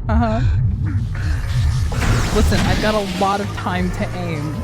S1: Uh-huh. Listen, I've got a lot of time to aim.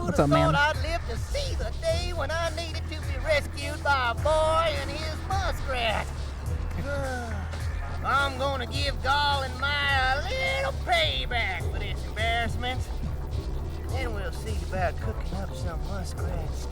S1: What's up, man?
S5: I'd live to see the day when I needed to be rescued by a boy and his muskrat. I'm gonna give Gall and Maya a little payback for this embarrassment. Then we'll see about cooking up some muskrat stew.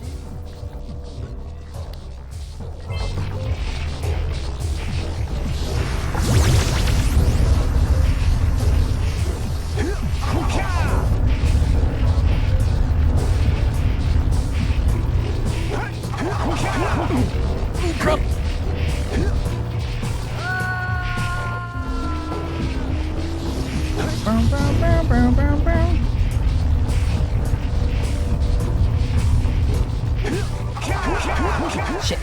S1: Shit.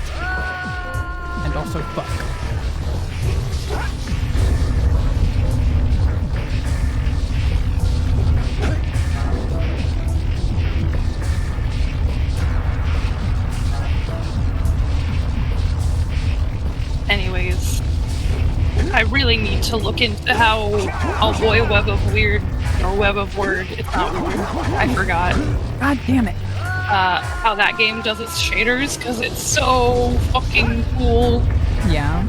S1: And also fuck.
S2: Anyways, I really need to look into how Hellboy Web of Weird, or Web of Word, it's not weird, I forgot,
S1: God damn it.
S2: how that game does its shaders, because it's so fucking cool.
S1: Yeah.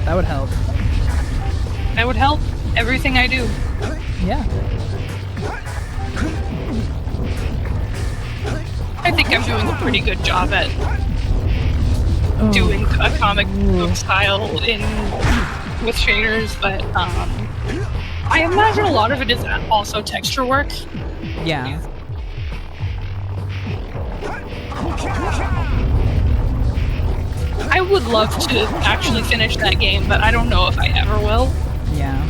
S1: That would help.
S2: That would help everything I do.
S1: Yeah.
S2: I think I'm doing a pretty good job at
S1: Oh.
S2: doing a comic book style with shaders, but I imagine a lot of it is also texture work.
S1: Yeah.
S2: I would love to actually finish that game, but I don't know if I ever will.
S1: Yeah.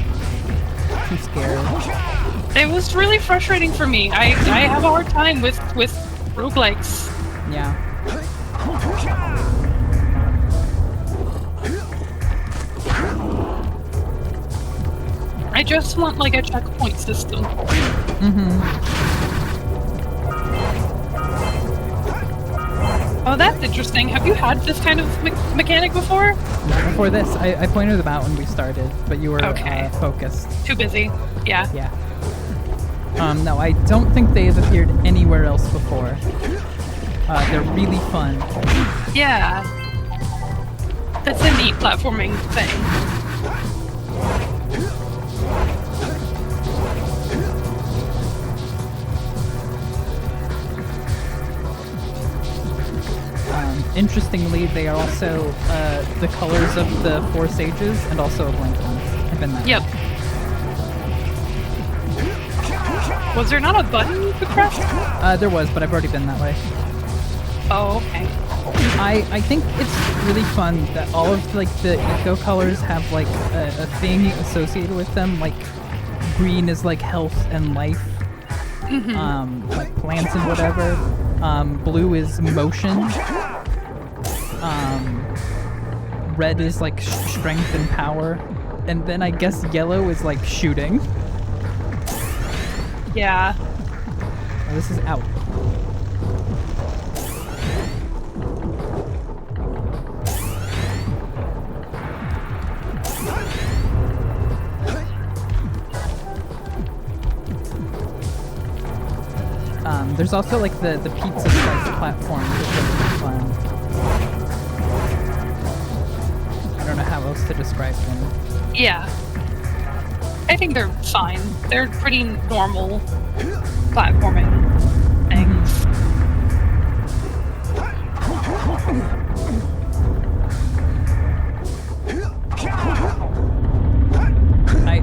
S1: Too scared.
S2: It was really frustrating for me. I have a hard time with roguelikes.
S1: Yeah.
S2: I just want like a checkpoint system. Oh, that's interesting. Have you had this kind of mechanic before?
S1: Not before this. I pointed them out when we started, but you were
S2: Okay.
S1: focused.
S2: Too busy. Yeah.
S1: Yeah. No, I don't think they have appeared anywhere else before. They're really fun.
S2: Yeah. That's a neat platforming thing.
S1: Interestingly, they are also the colors of the four sages and also a blank one. I've been that.
S2: Yep. Was there not a button you could press?
S1: There was, but I've already been that way.
S2: Oh, okay.
S1: I think it's really fun that all of like the eco colors have like a thing associated with them. Like green is like health and life. Like plants and whatever. Blue is motion. Red is like strength and power. And then I guess yellow is like shooting.
S2: Yeah.
S1: Oh, this is out. There's also like the pizza slice platform, which is really fun. I don't know how else to describe them.
S2: Yeah. I think they're fine. They're pretty normal platforming things.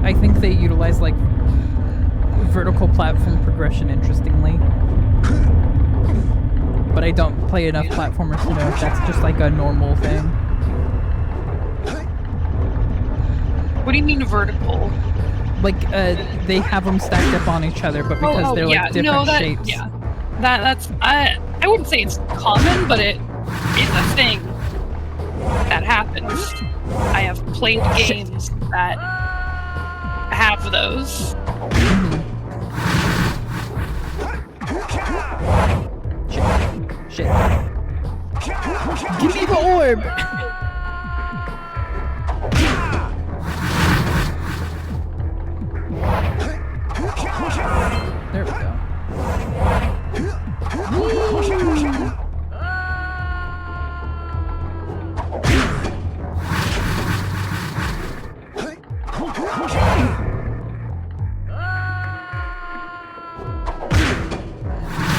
S1: I think they utilize like vertical platform progression interestingly. But I don't play enough platformers to know if that's just like a normal thing.
S2: What do you mean vertical?
S1: Like, they have them stacked up on each other, but because they're like different shapes.
S2: Yeah, that's I wouldn't say it's common, but it is a thing that happens. I have played games that have those.
S1: Shit. Give me the orb! There we go.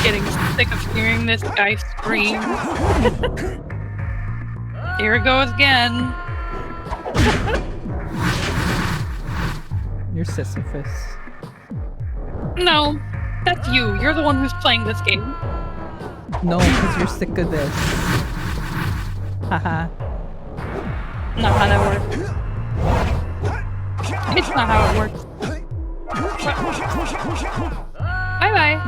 S2: Getting sick of hearing this guy scream. Here it goes again.
S1: You're Sisyphus.
S2: No, that's you. You're the one who's playing this game.
S1: No, because you're sick of this. Haha.
S2: Not how that works. It's not how it works. Bye bye.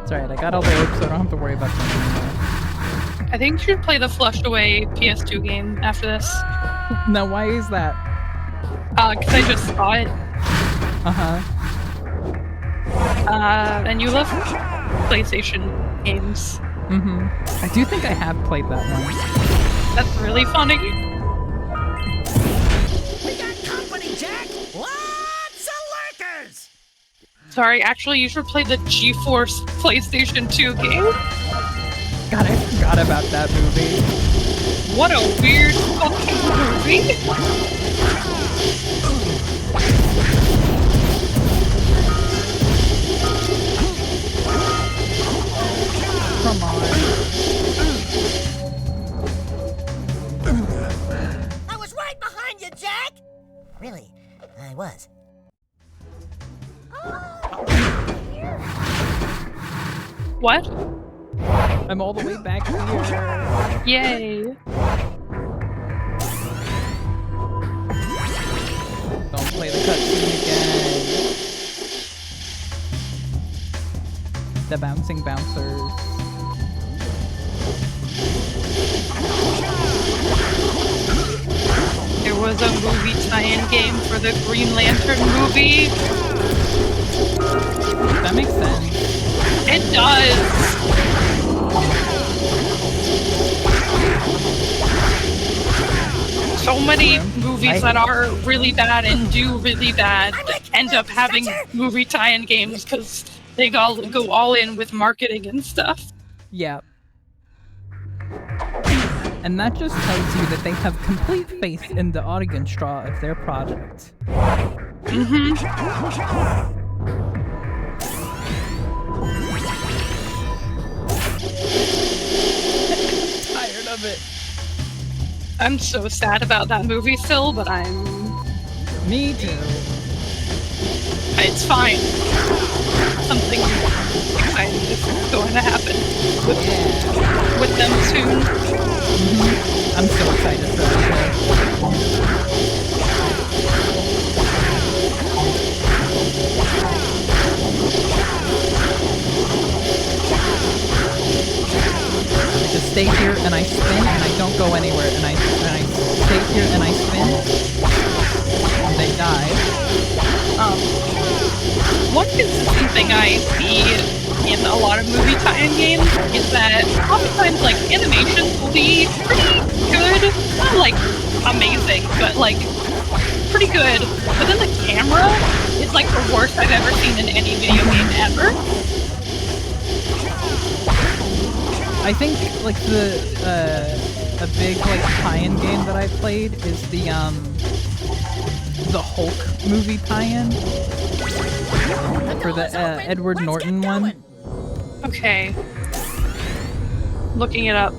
S1: It's alright, I got all the orbs, so I don't have to worry about them anymore.
S2: I think you should play the flushed away PS2 game after this.
S1: Now, why is that?
S2: Because I just saw it.
S1: Uh-huh.
S2: And you love PlayStation games.
S1: Mm-hmm. I do think I have played that one.
S2: That's really funny.
S5: We got company, Jack! Lots of lurkers!
S2: Sorry, actually, you should play the GeForce PlayStation 2 game.
S1: God, I forgot about that movie.
S2: What a weird fucking movie.
S3: really, I was.
S2: What?
S1: I'm all the way back here.
S2: Yay.
S1: Don't play the cutscene again. The bouncing bouncers.
S2: There was a movie tie-in game for the Green Lantern movie.
S1: That makes sense.
S2: It does. So many movies that are really bad and do really bad end up having movie tie-in games because they go all in with marketing and stuff.
S1: Yeah. And that just tells you that they have complete faith in the audience draw of their project.
S2: Mm-hmm.
S1: Tired of it.
S2: I'm so sad about that movie still, but
S1: Me too.
S2: it's fine. Something exciting is going to happen with them soon.
S1: I'm so excited for that Just stay here and I spin and I don't go anywhere and I stay here and I spin and they die.
S2: One consistent thing I see in a lot of movie tie-in games is that oftentimes like animations will be pretty good, not like amazing, but like pretty good. But then the camera is like the worst I've ever seen in any video game ever.
S1: I think like a big like tie-in game that I played is the Hulk movie tie-in for the Edward Norton one.
S2: Okay. Looking it up.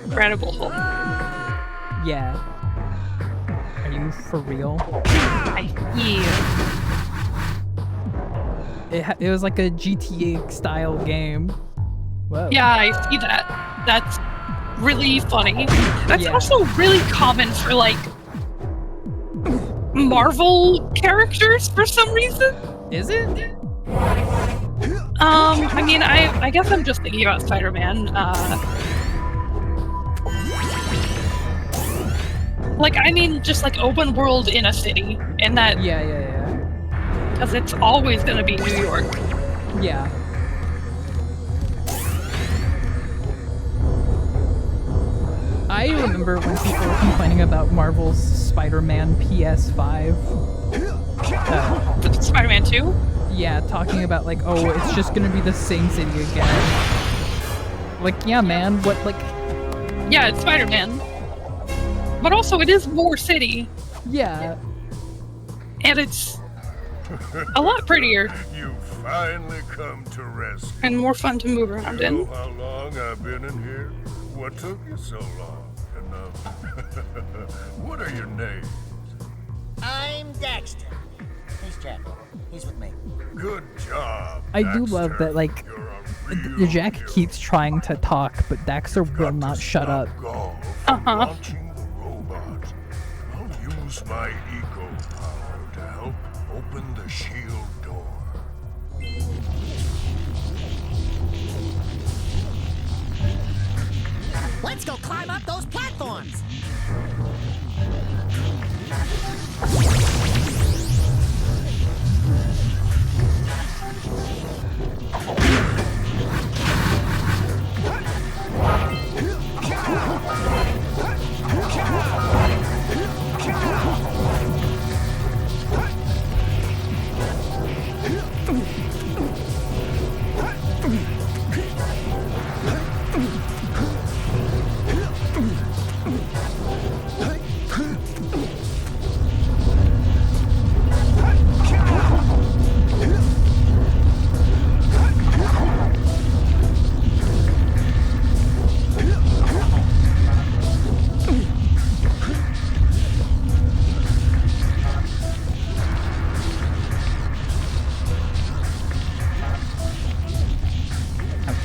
S2: Incredible Hulk.
S1: Yeah. Are you for real? It was like a GTA style game. Whoa.
S2: Yeah, I see that. That's really funny. That's also really common for like Marvel characters for some reason.
S1: Is it?
S2: I mean, I guess I'm just thinking about Spider-Man. Like, I mean, just like open world in a city, and that.
S1: Yeah.
S2: Because it's always gonna be New York.
S1: Yeah. I remember when people were complaining about Marvel's Spider-Man PS5.
S2: Spider-Man 2?
S1: Yeah, talking about like, oh, it's just gonna be the same city again. Like, yeah, man, what, like...
S2: Yeah, it's Spider-Man. But also, it is more city.
S1: Yeah.
S2: And it's a lot prettier.
S6: You finally come to rescue.
S2: And more fun to move around
S6: You know
S2: in.
S6: how long I've been in here? What took you so long? And what are your names?
S5: I'm Daxter. He's Jack. He's with me.
S6: Good job.
S1: I do love
S6: Daxter.
S1: that, like,
S6: You're a real
S1: Jack
S6: hero.
S1: keeps trying to talk, but Daxter will
S6: Got
S1: not
S6: to
S1: shut
S6: stop
S1: up.
S6: Gaul from launching the robot. I'll use my eco power to help open the shield door.
S7: Let's go climb up those platforms.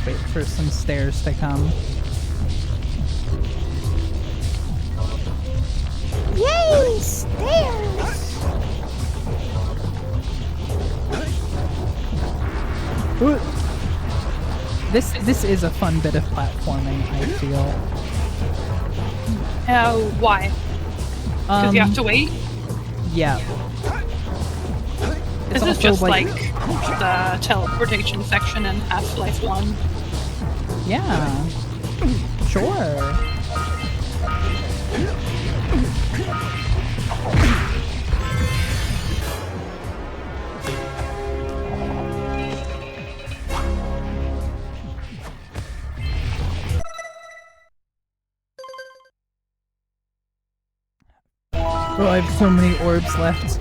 S1: wait for some stairs to come.
S3: Yay, stairs!
S1: Ooh. This is a fun bit of platforming, I feel.
S2: Why? Because you have to wait?
S1: Yeah. It's
S2: This is
S1: also
S2: just like the teleportation section in Half-Life 1.
S1: Yeah. Sure. Oh, I have so many orbs left.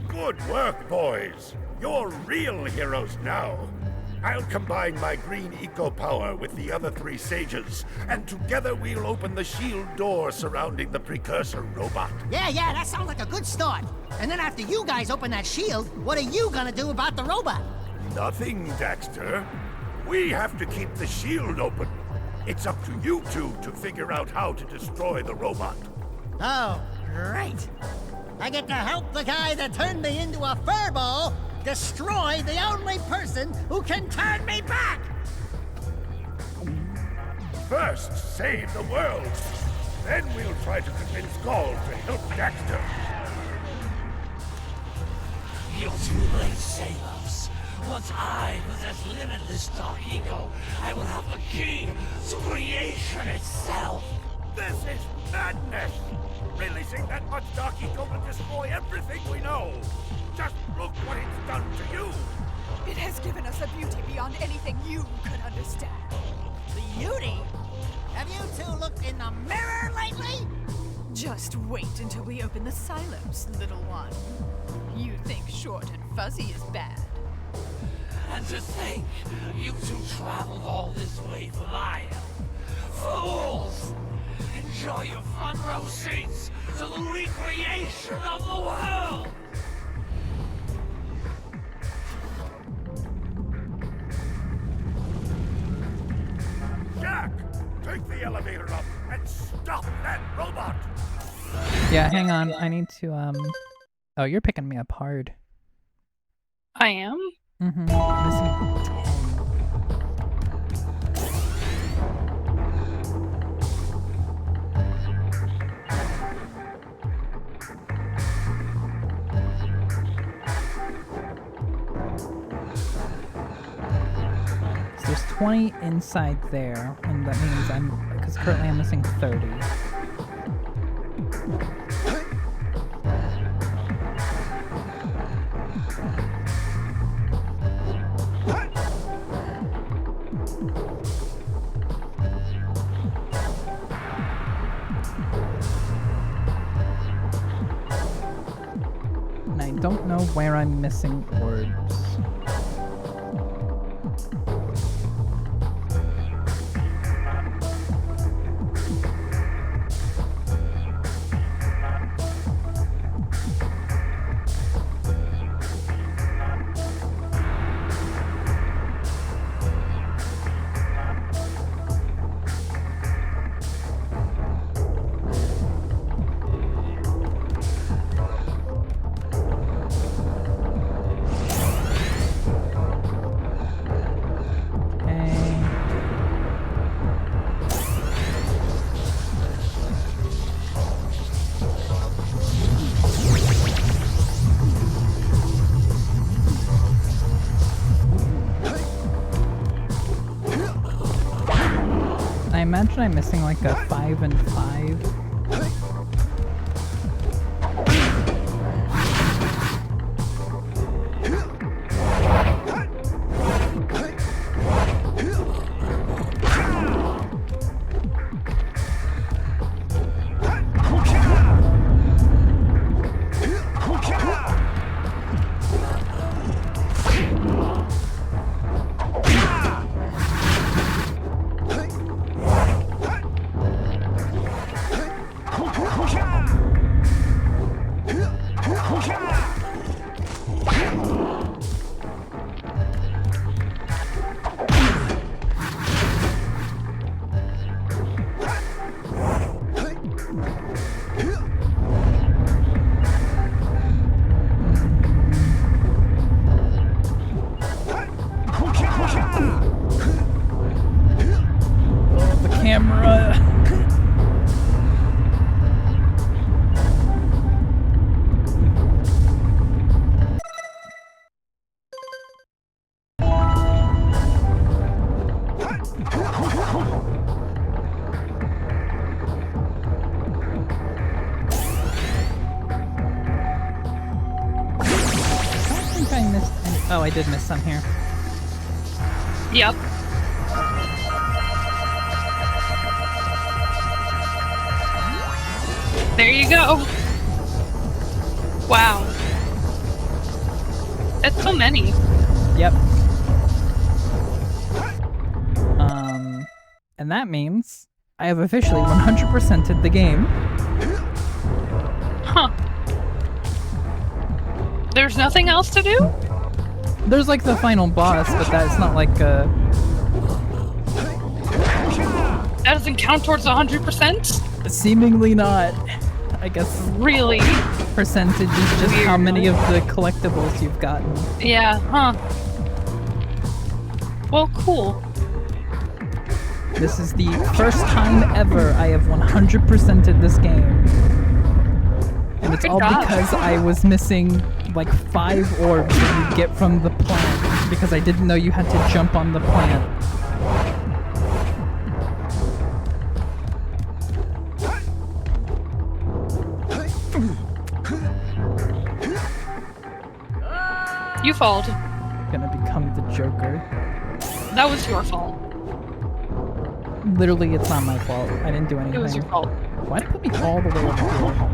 S6: Good work, boys. You're real heroes now. I'll combine my green eco power with the other 3 sages, and together we'll open the shield door surrounding the precursor robot.
S5: Yeah, that sounds like a good start. And then after you guys open that shield, what are you gonna do about the robot?
S6: Nothing, Daxter. We have to keep the shield open. It's up to you two to figure out how to destroy the robot.
S5: Oh, great. I get to help the guy that turned me into a furball destroy the only person who can turn me back!
S6: First, save the world. Then we'll try to convince Gaul to help Daxter.
S8: You're too late, Salos. Once I possess limitless dark eco, I will have the key to creation itself.
S6: This is madness! Releasing that much dark eco will destroy everything we know. Just look what it's done to you!
S9: It has given us a beauty beyond anything you could understand.
S5: Beauty? Have you two looked in the mirror lately?
S9: Just wait until we open the silos, little one. You think short and fuzzy is bad.
S8: And to think, you two traveled all this way for my help. Fools! Enjoy your front row seats to the recreation of the world!
S6: Jack! Take the elevator up and stop that robot!
S1: Yeah, hang on. I need to, Oh, you're picking me up hard.
S2: I am?
S1: Mm-hmm. Missing 10. So there's 20 inside there, and that means because currently I'm missing 30. And I don't know where I'm missing orbs. I imagine I'm missing like a 5 and 5. Oh, the camera. I think I missed any. Oh, I did miss some here.
S2: Yep. There you go. Wow. That's so many.
S1: Yep. And that means I have officially 100%ed the game.
S2: Huh. There's nothing else to do?
S1: There's like the final boss, but that's not like
S2: That doesn't count towards 100%?
S1: seemingly not. I guess
S2: Really?
S1: percentage is just how many of the collectibles you've gotten.
S2: Yeah, huh. Well, cool.
S1: This is the first time ever I have 100%ed this game. And it's
S2: Good
S1: all
S2: job.
S1: because I was missing like 5 orbs that you get from the plant because I didn't know you had to jump on the plant.
S2: You fault.
S1: Gonna become the Joker.
S2: That was your fault.
S1: Literally, it's not my fault. I didn't do anything.
S2: It was your fault.
S1: Why'd it put me all the way up here?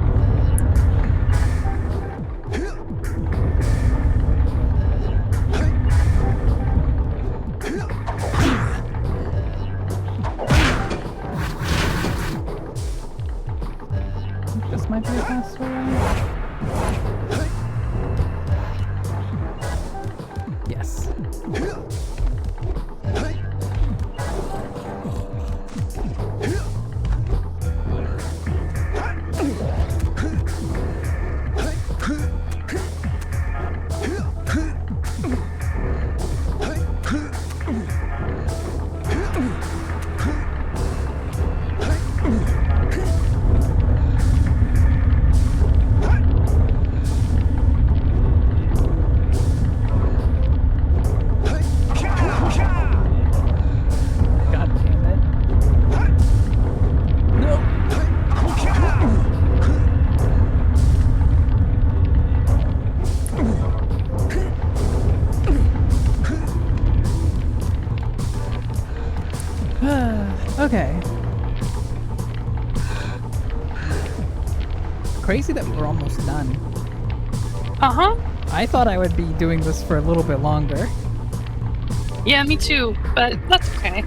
S1: This might be a faster way. Yes. God damn it. No. Okay. Crazy that we're almost done.
S2: Uh-huh.
S1: I thought I would be doing this for a little bit longer.
S2: Yeah, me too, but that's okay.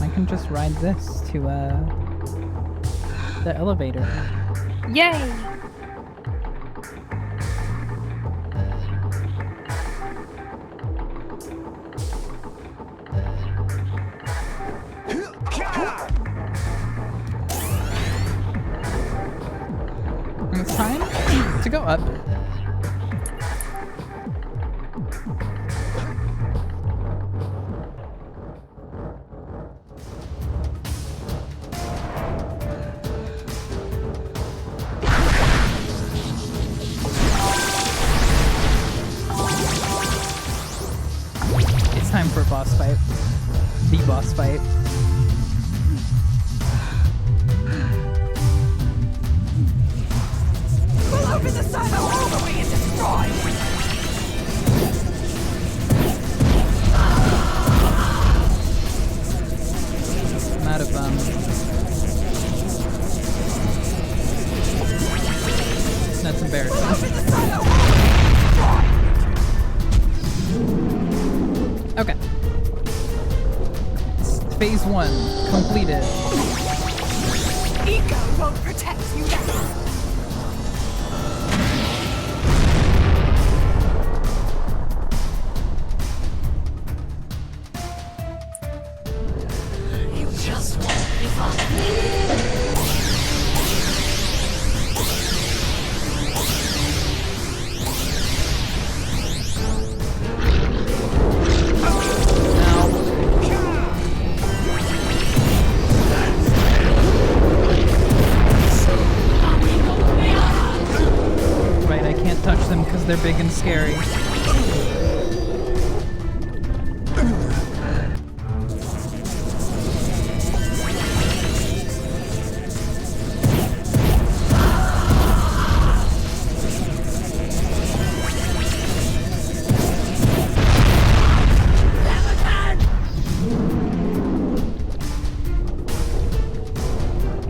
S1: I can just ride this to the elevator.
S2: Yay!
S1: And it's time to go up. It's time for a boss fight. The boss fight.
S9: We'll open the silo all the way and destroy!
S1: I'm out of embarrassing. Okay. Phase 1 completed.
S9: Ego won't protect you now.
S8: You just won't give up.
S1: Right, I can't touch them because they're big and scary.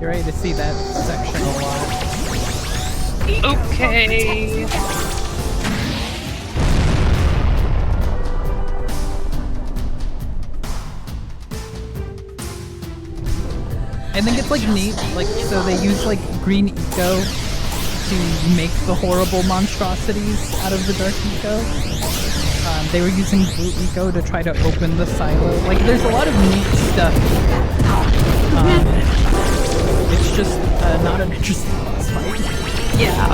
S1: You're ready to see that section a lot.
S2: Okay.
S1: I think it's like neat, like, so they use like green eco to make the horrible monstrosities out of the dark eco. They were using blue eco to try to open the silo. Like, there's a lot of neat stuff. It's just not an interesting boss fight.
S2: Yeah.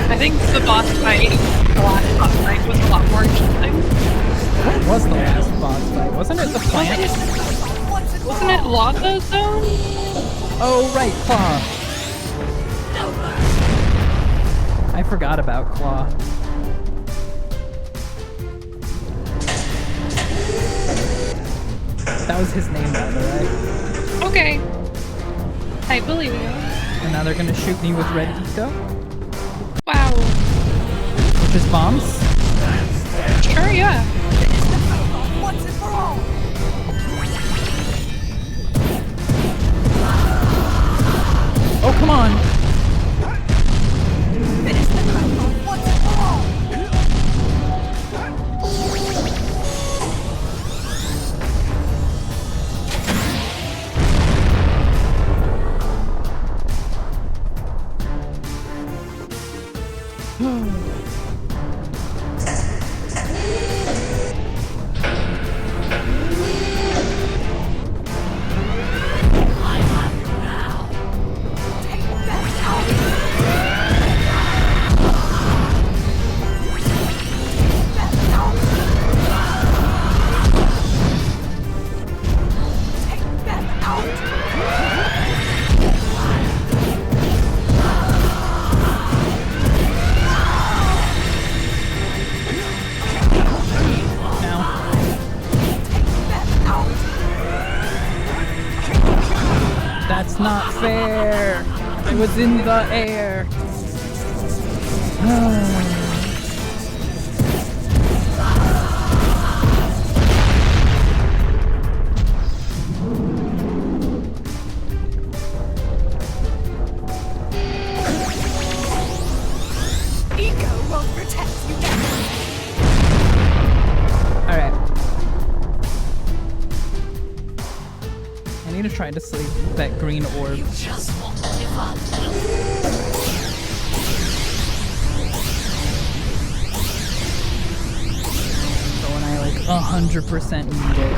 S2: I think the boss fight, the last boss fight, was a lot more interesting.
S1: What was the last boss fight? Wasn't it the plant?
S2: Wasn't it Lava Zone?
S1: Oh, right, Claw. I forgot about Claw. That was his name, by the way.
S2: Okay. I believe you.
S1: And now they're gonna shoot me with red eco,
S2: Wow.
S1: which is bombs.
S2: Sure, yeah.
S7: Once and for all.
S1: Oh, come on.
S7: Finish the combo once and for all.
S1: That's not fair. I was in the air.
S9: Ego won't protect you now.
S1: All right. I need to try to sleep that green orb.
S8: You just won't give up.
S1: So when I like 100% need it.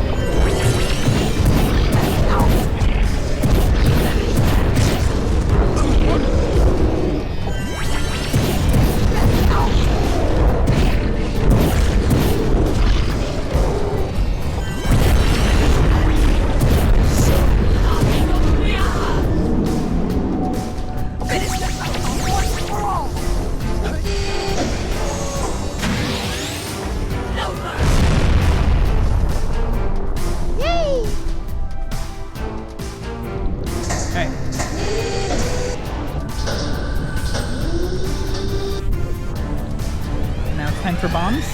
S1: Okay. Now it's time for bombs.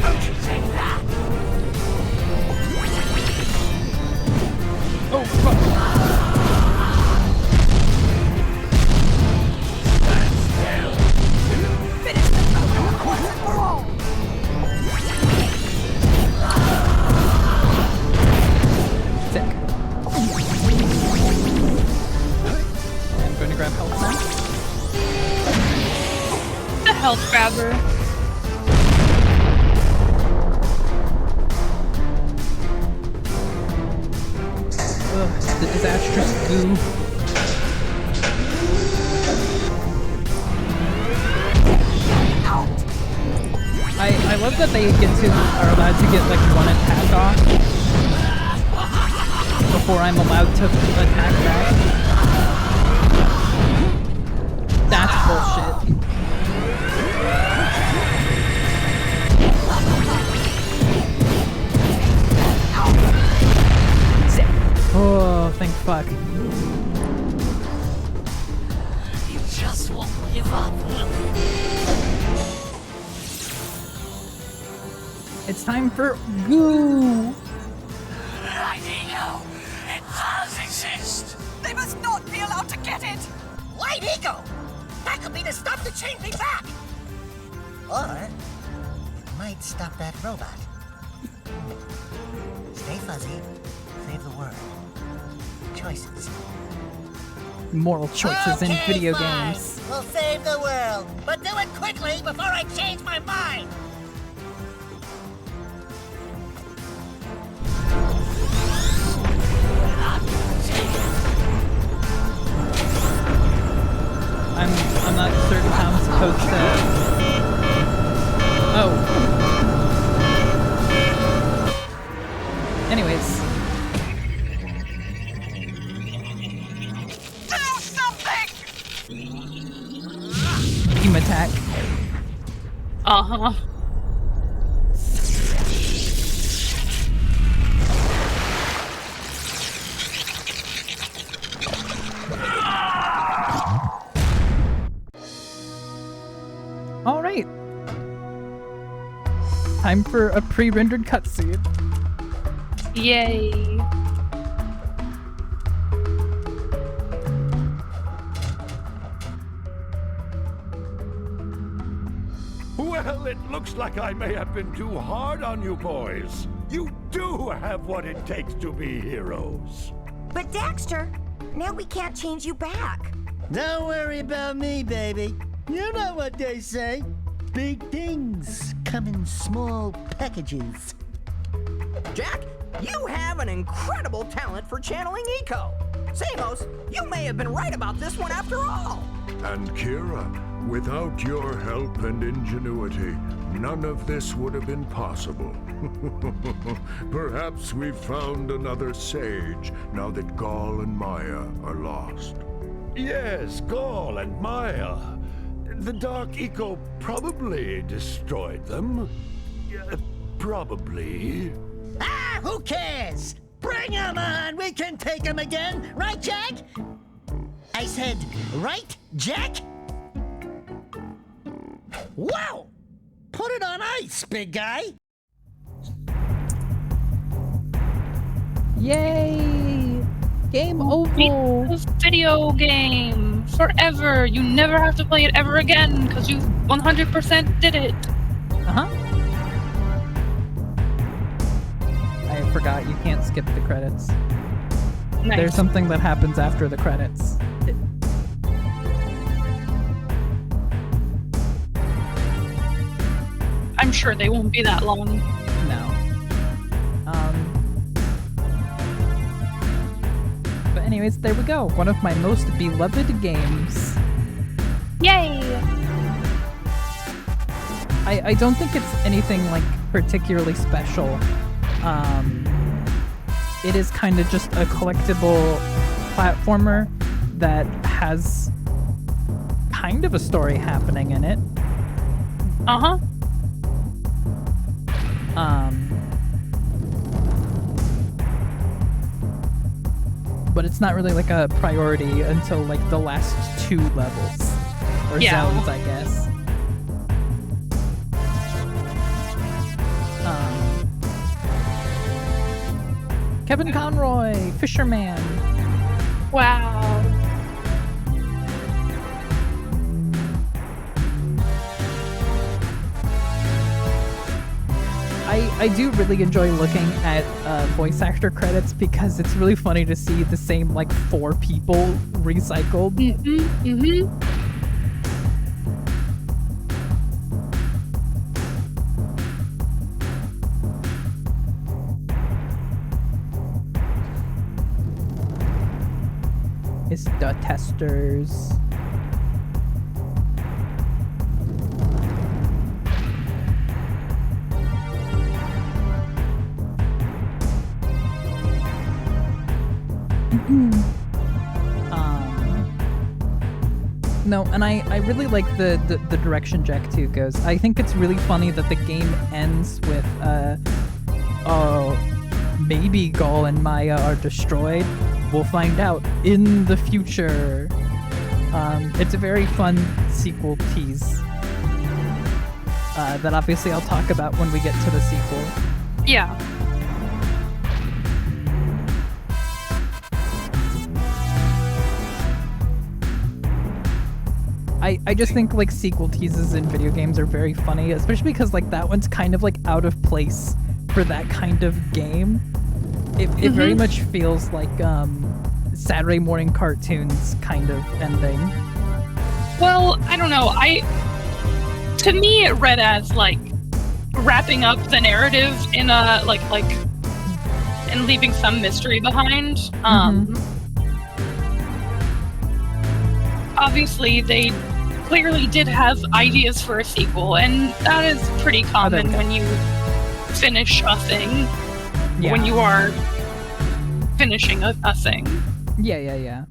S8: Don't you take that?
S2: whatever.
S1: Ugh, the disastrous goo. I love that they are allowed to get like one attack off before I'm allowed to attack back. That's bullshit. Oh, thank fuck.
S8: You just won't give up, will you?
S1: It's time for goo.
S8: Right, Ego. It does exist.
S7: They must not be allowed to get it!
S5: Light ego! That could be the stuff to change me back! Or it might stop that robot. Stay fuzzy, save the world. Choices.
S1: Moral choices in
S5: Okay,
S1: video
S5: fine.
S1: games.
S5: We'll save the world, but do it quickly before I change my mind!
S1: I'm not certain how I'm supposed to. Oh. Anyways.
S7: Do something!
S1: Team attack.
S2: Uh-huh.
S1: All right. Time for a pre-rendered cutscene.
S2: Yay.
S6: Well, it looks like I may have been too hard on you boys. You do have what it takes to be heroes.
S3: But Daxter, now we can't change you back.
S5: Don't worry about me, baby. You know what they say. Big things come in small packages.
S7: Jack, you have an incredible talent for channeling eco. Samos, you may have been right about this one after all.
S4: And Kira, without your help and ingenuity, none of this would have been possible. Perhaps we've found another sage now that Gaul and Maya are lost.
S6: Yes, Gaul and Maya. The Dark Eco probably destroyed them. Probably.
S5: Ah, who cares? Bring 'em on! We can take 'em again, right, Jack? I said, right, Jack? Wow! Put it on ice, big guy!
S1: Yay! Game over!
S2: Beat this video game forever. You never have to play it ever again because you 100% did it.
S1: Uh-huh. I forgot you can't skip the credits.
S2: Nice.
S1: There's something that happens after the credits.
S2: I'm sure they won't be that long.
S1: No. But anyways, there we go. One of my most beloved games.
S2: Yay!
S1: I don't think it's anything like particularly special. It is kind of just a collectible platformer that has kind of a story happening in it.
S2: Uh-huh.
S1: But it's not really like a priority until like the last 2 levels. Or zones, I guess. Kevin Conroy, Fisherman.
S2: Wow.
S1: I do really enjoy looking at voice actor credits because it's really funny to see the same like 4 people recycled. Mr. Testers. No, and I really like the direction Jack 2 goes. I think it's really funny that the game ends with maybe Gaul and Maya are destroyed. We'll find out in the future. It's a very fun sequel tease that obviously I'll talk about when we get to the sequel.
S2: Yeah.
S1: I just think like sequel teases in video games are very funny, especially because like that one's kind of like out of place for that kind of game. It very much feels like Saturday morning cartoons kind of ending.
S2: Well, I don't know. To me it read as like wrapping up the narrative in a like and leaving some mystery behind. Obviously they clearly did have ideas for a sequel, and that is pretty common when you finish a thing.
S1: Yeah.
S2: When you are finishing a thing.
S1: Yeah.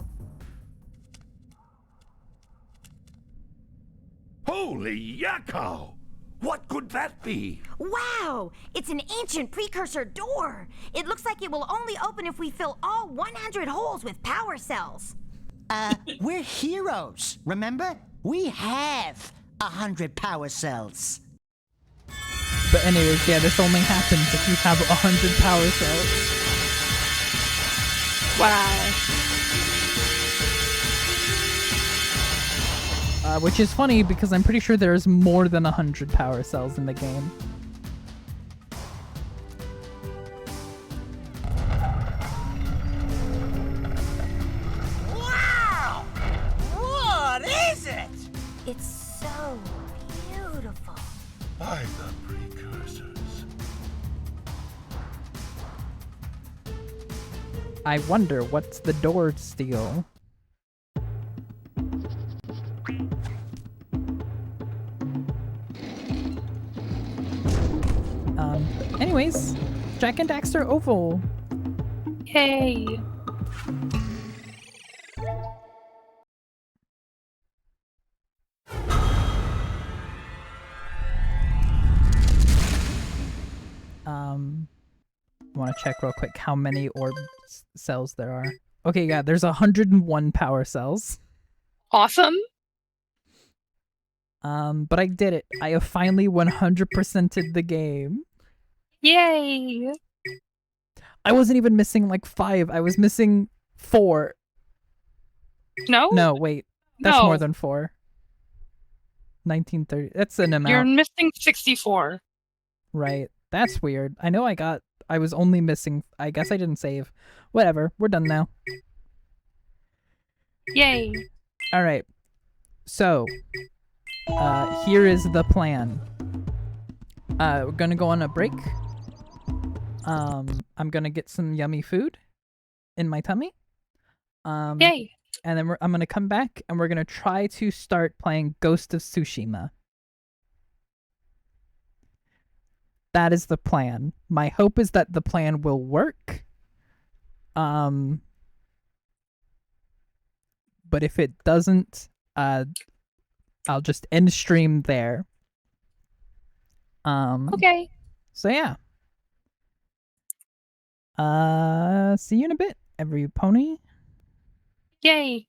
S6: Holy yakko! What could that be?
S3: Wow! It's an ancient precursor door. It looks like it will only open if we fill all 100 holes with power cells.
S10: We're heroes, remember? We have 100 power cells.
S1: But anyways, yeah, this only happens if you have 100 power cells.
S2: Wow.
S1: Which is funny because I'm pretty sure there's more than 100 power cells in the game.
S7: Wow! What is it?
S3: It's so beautiful.
S6: By the precursors.
S1: I wonder what's the door steal. Anyways, Jack and Daxter Oval.
S2: Yay.
S1: Want to check real quick how many orb cells there are. Okay, yeah, there's 101 power cells.
S2: Awesome.
S1: But I did it. I have finally 100%ed the game.
S2: Yay.
S1: I wasn't even missing like 5. I was missing 4.
S2: No?
S1: No, wait. That's
S2: No.
S1: more than 4. 1930. That's an amount.
S2: You're missing 64.
S1: Right. That's weird. I know I was only missing... I guess I didn't save. Whatever. We're done now.
S2: Yay.
S1: Alright. So, here is the plan. We're gonna go on a break. I'm gonna get some yummy food in my tummy.
S2: Yay.
S1: And then I'm gonna come back and we're gonna try to start playing Ghost of Tsushima. That is the plan. My hope is that the plan will work. But if it doesn't, I'll just end stream there.
S2: Okay.
S1: So yeah. See you in a bit, every pony.
S2: Yay.